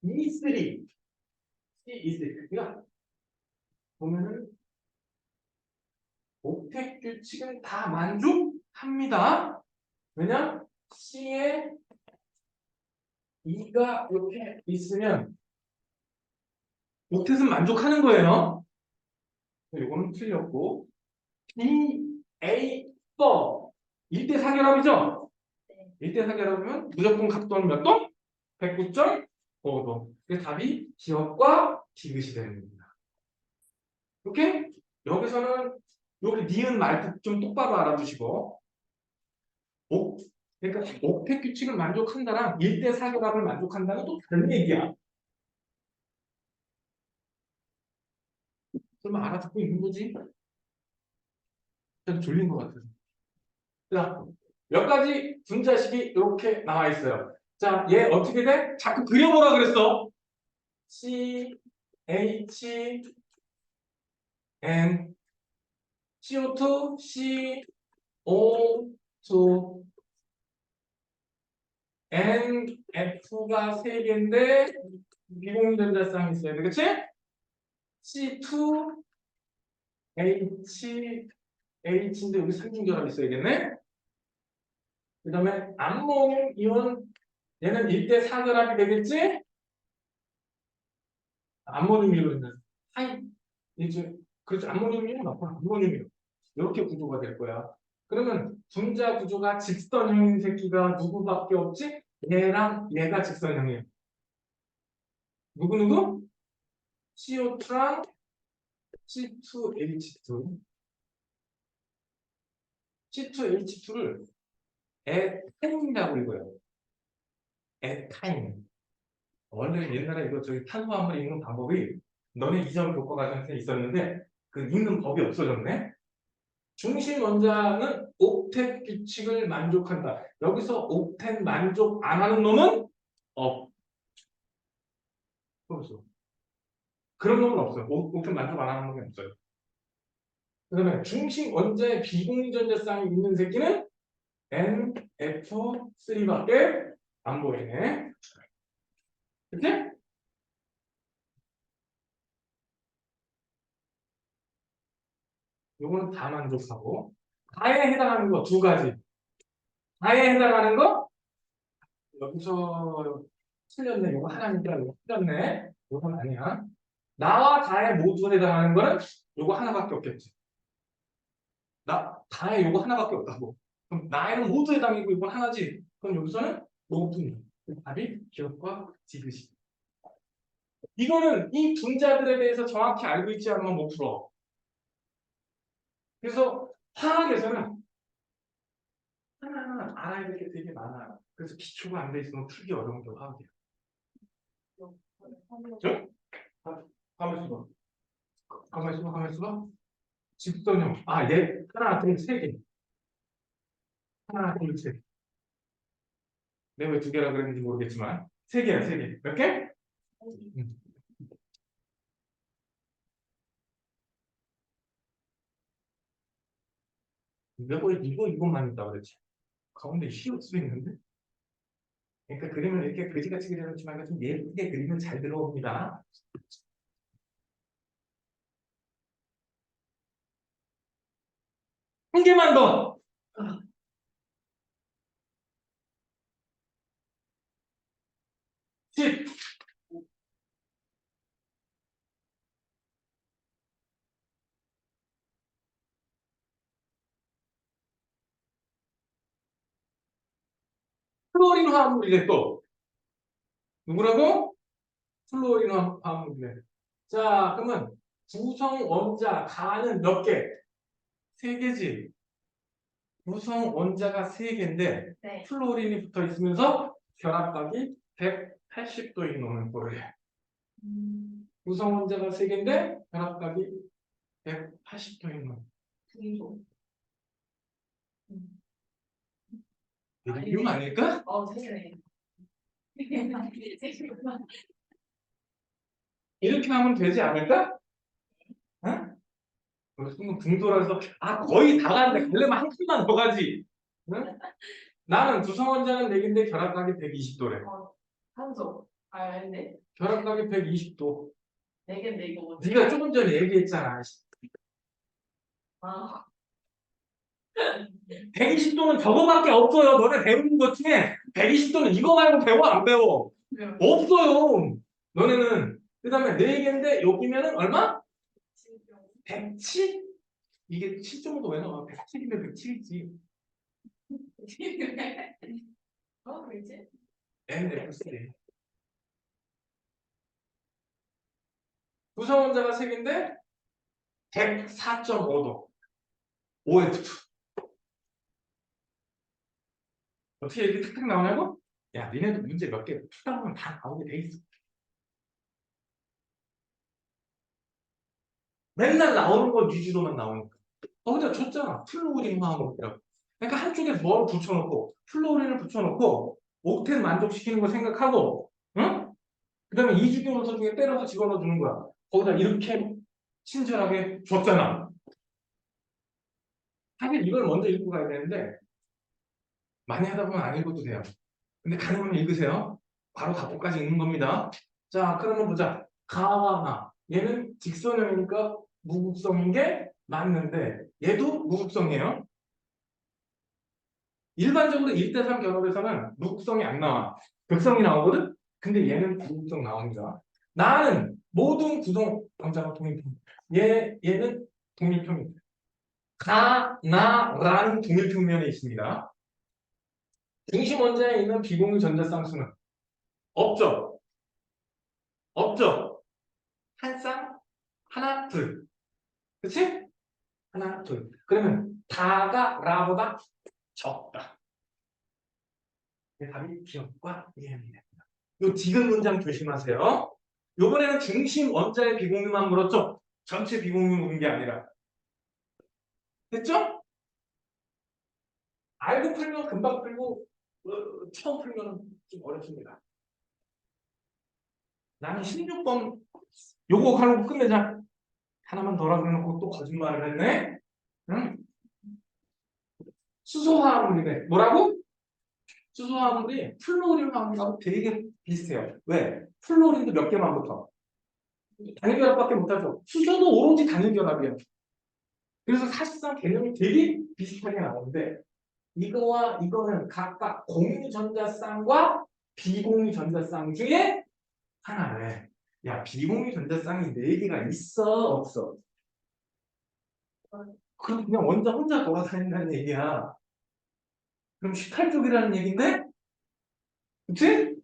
E3. C, E3. 보면은 옥텟 규칙은 다 만족합니다. 왜냐? C에 E가 이렇게 있으면 옥텟은 만족하는 거예요. 이거는 틀렸고 B, A, 4 1대 사결합이죠? 네. 1대 사결합이면 무조건 각도는 몇 도? 109.5도. 그래서 답이 기억과 디귿이 되는 겁니다. 오케이? 여기서는 여기 니은 말뜻 좀 똑바로 알아두시고 옥, 그러니까 옥텟 규칙을 만족한다랑 1대 사결합을 만족한다는 또 다른 얘기야. 그러면 알아듣고 있는 거지? 좀 졸린 것 같아서. 자, 몇 가지 분자식이 이렇게 나와 있어요. 자, 얘 어떻게 돼? 자꾸 그려보라 그랬어. C, H, N, CO2, C, O, 2, N, F가 3개인데 비공전자쌍이 있어야 돼. 그치? C2, H, H인데 여기 삼중결합이 있어야겠네? 그 다음에 암모늄 이온 얘는 1대 사결합이 되겠지? 암모늄 이온은 하이 이제 그렇죠. 암모늄 이온 맞고 암모늄 이온 이렇게 구조가 될 거야. 그러면 분자 구조가 직선형인 새끼가 누구밖에 없지? 얘랑 얘가 직선형이에요. 누구? CO2랑 C2H2. C2H2를 에타임이라고 읽어요. 에타임. 원래 옛날에 이거 저기 탄수화물 읽는 방법이 너네 이전 교과 과정에 있었는데 그 읽는 법이 없어졌네. 중심 원자는 옥텟 규칙을 만족한다. 여기서 옥텟 만족 안 하는 놈은 없어. 그런 놈은 없어요. 옥텟 만족 안 하는 놈이 없어요. 그다음에 중심 원자의 비공전자쌍이 있는 새끼는 NF3밖에 안 보이네. 그치? 요거는 다 만족하고 다에 해당하는 거 두 가지. 다에 해당하는 거 여기서 틀렸네. 이거 하나니까 이거 틀렸네. 이건 아니야. 나와 다에 모두 해당하는 거는 이거 하나밖에 없겠지. 다에 이거 하나밖에 없다고. 그럼 나에는 모두 해당이고 이건 하나지. 그럼 여기서는 모든 답이 기억과 지그시. 이거는 이 분자들에 대해서 정확히 알고 있지 않으면 못 풀어. 그래서 화학에서는 하나하나 알아야 될 게 되게 많아. 그래서 기초가 안 돼 있으면 풀기 어려운 게 화학이야. 응? 가만 있어봐. 가만 있어봐. 가만 있어봐. 직선형. 얘 하나, 둘, 세 개. 하나, 둘, 셋. 내가 왜 두 개라 그랬는지 모르겠지만 세 개야, 세 개. 몇 개? 응. 이것만 있다고 그랬지. 가운데 히읗수 있는데? 그러니까 그림을 이렇게 그지같이 그려놓지 말고 좀 예쁘게 그리면 잘 들어옵니다. 한 개만 더. 10. 플로린 화합물이래 또. 누구라고? 플로린 화합물이래. 자, 그러면 구성 원자 가는 몇 개? 세 개지. 구성 원자가 세 개인데 네. 플로린이 붙어 있으면서 결합각이 180도인 놈을 고르래. 구성 원자가 세 개인데 결합각이 180도인 놈. 분소. 이름 아닐까? 세네. 이렇게 하면 되지 않을까? 응? 순간 붕돌아서 거의 다 갔는데 가려면 한 칸만 더 가지. 응? 나는 구성 원자는 4개인데 결합각이 120도래. 한소. 아닌데. 결합각이 120도. 4개인데 이거 뭐지? 네가 조금 전에 얘기했잖아. 아. 120도는 저거밖에 없어요. 너네 배우는 것 중에 120도는 이거 말고 배워 안 배워? 없어요. 너네는 그다음에 4개인데 여기면은 얼마? 107? 이게 7 정도 왜 나와? 107이면 107이지. 그렇지? NFC. 구성 원자가 3개인데 104.5도. OF2. 어떻게 이렇게 탁탁 나오냐고? 야, 니네도 문제 몇 개 풀다 보면 다 나오게 돼 있어. 맨날 나오는 거 위주로만 나오니까. 거기다 줬잖아. 플루오린 화학물이라고. 그러니까 한쪽에 뭘 붙여놓고, 플루오린을 붙여놓고, 옥텐 만족시키는 거 생각하고, 응? 그 다음에 이주기 원소 중에 때려서 집어넣어 주는 거야. 거기다 이렇게 친절하게 줬잖아. 사실 이걸 먼저 읽고 가야 되는데, 많이 하다 보면 안 읽어도 돼요. 근데 가능하면 읽으세요. 바로 답보까지 읽는 겁니다. 자, 그러면 보자. 가와 나. 얘는 직선형이니까 무극성인 게 맞는데, 얘도 무극성이에요. 일반적으로 1대3 결합에서는 무극성이 안 나와. 극성이 나오거든? 근데 얘는 무극성 나옵니다. 나는 모든 구성 원자가 동일평. 얘는 동일평입니다. 나라는 동일평면에 있습니다. 중심 원자에 있는 비공유 전자 쌍수는 없죠. 없죠. 한 쌍, 하나, 둘. 그치? 하나, 둘. 그러면 다가 라보다 적다. 답이 기억과 이해입니다. 요 지금 문장 조심하세요. 요번에는 중심 원자의 비공유만 물었죠? 전체 비공유 물은 게 아니라. 됐죠? 알고 풀면 금방 풀고 처음 풀면 좀 어렵습니다. 나는 16번 요거 하려고 끝내자. 하나만 더 하고 해놓고 또 거짓말을 했네. 응? 수소화합물이네. 뭐라고? 수소화합물이 플로린 화합물하고 되게 비슷해요. 왜? 플로린도 몇 개만 붙어. 단일결합밖에 못하죠. 수소도 오로지 단일결합이에요. 그래서 사실상 개념이 되게 비슷하게 나오는데 이거와 이거는 각각 공유전자쌍과 비공유전자쌍 중에 하나래. 야, 비공유전자쌍이 4개가 있어, 없어? 그럼 그냥 원자 혼자 돌아다닌다는 얘기야. 그럼 18쪽이라는 얘기인데? 그치?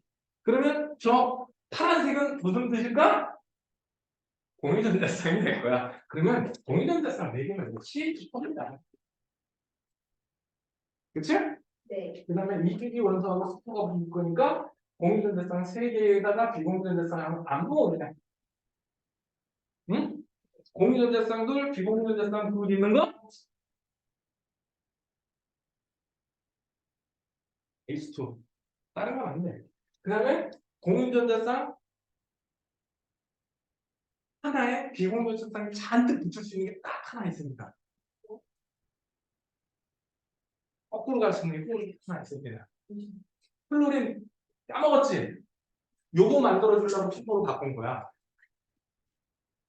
그러면 저 파란색은 무슨 뜻일까? 공유전자쌍이 될 거야. 그러면 공유전자쌍 4개면 이거 CH4입니다. 그치? 네. 그 다음에 이주기 원소하고 스포가 붙을 거니까 공유전자쌍 3개에다가 비공유전자쌍 안 부어오네. 응? 공유전자쌍 둘, 비공유전자쌍 둘 있는 거? H2. 다른 건 안 돼. 그 다음에 공유전자쌍 하나에 비공유전자쌍이 잔뜩 붙을 수 있는 게 딱 하나 있습니다. 거꾸로 갈 수 있는 게 하나 있습니다. 플로린 까먹었지? 요거 만들어주려고 피부로 바꾼 거야.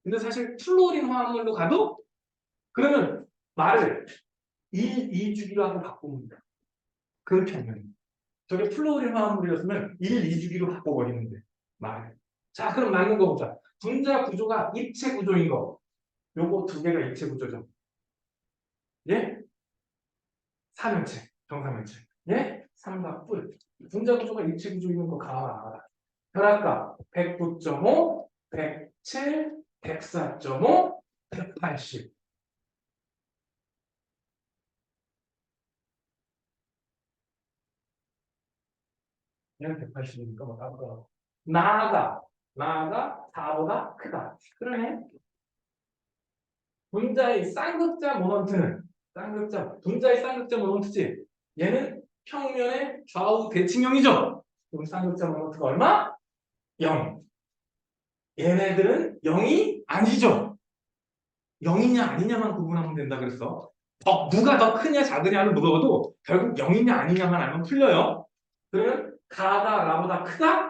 근데 사실 플로린 화합물로 가도 그러면 말을 1, 2주기로 하고 바꾸면 돼. 그렇게 하면. 저게 플로린 화합물이었으면 1, 2주기로 바꿔버리는데 말을. 자, 그럼 맞는 거 보자. 분자 구조가 입체 구조인 거. 요거 2개가 입체 구조죠. 예? 삼형체, 정삼형체. 예? 삼각뿔. 분자 구조가 입체 구조인 거 알아라. 혈압값 109.5, 107, 104.5, 180. 얘는 180이니까 뭐 따로 나아가 4보다 크다. 그러네. 분자의 쌍극자 모먼트는 분자의 쌍극자 모먼트지. 얘는 평면의 좌우 대칭형이죠. 그럼 쌍극자 모먼트가 얼마? 0. 얘네들은 0이 아니죠. 0이냐 아니냐만 구분하면 된다 그랬어. 누가 더 크냐 작으냐를 물어봐도 결국 0이냐 아니냐만 알면 풀려요. 그러면 가가 나보다 크다?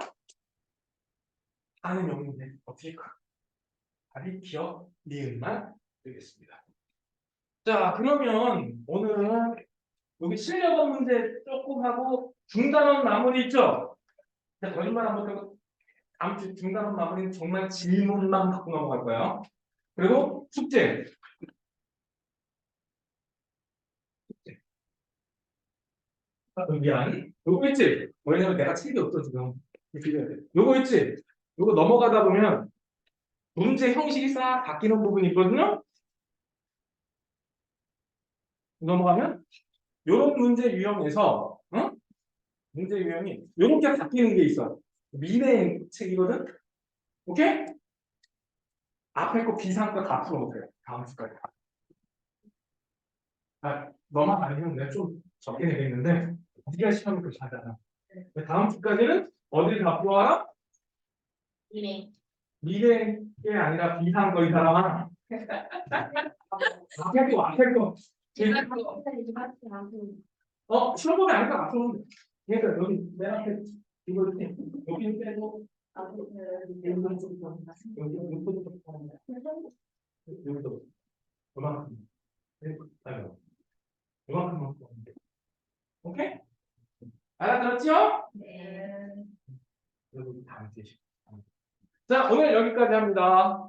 아는 0인데 어떻게 커? 답이 기억, 니은만 되겠습니다. 자, 그러면 오늘은 여기 실력원 문제 조금 하고 중단원 마무리 있죠? 자, 거짓말 안 못하고 다음 주 중단원 마무리는 정말 질문만 갖고 넘어갈 거예요. 그리고 숙제. 미안. 요거 있지? 왜냐면 내가 책이 없어 지금. 요거 있지? 요거 넘어가다 보면 문제 형식이 싹 바뀌는 부분이 있거든요. 넘어가면 요런 문제 유형에서 문제 유형이 요렇게 바뀌는 게 있어. 미래 책이거든. 오케이? 앞에 거 비상 거다 풀어보세요. 다음 주까지. 아, 너만 아니면 내가 좀 적게 내겠는데 네가 시험을 그 잘하잖아. 다음 주까지는 어디를 다 풀어와라? 네. 미래 게 아니라 비상 거 이 사람아. 앞에 거. 제가 그거 없애는 좀 하지 않고. 시험 보면 아니까 앞으로. 그러니까 여기 내 앞에 이거 이렇게 여기 빼고 여기도 그만큼. 아이고. 이만큼만 보면 돼. 오케이? 알아들었죠? 네. 여러분 다음 주에. 자, 오늘 여기까지 합니다.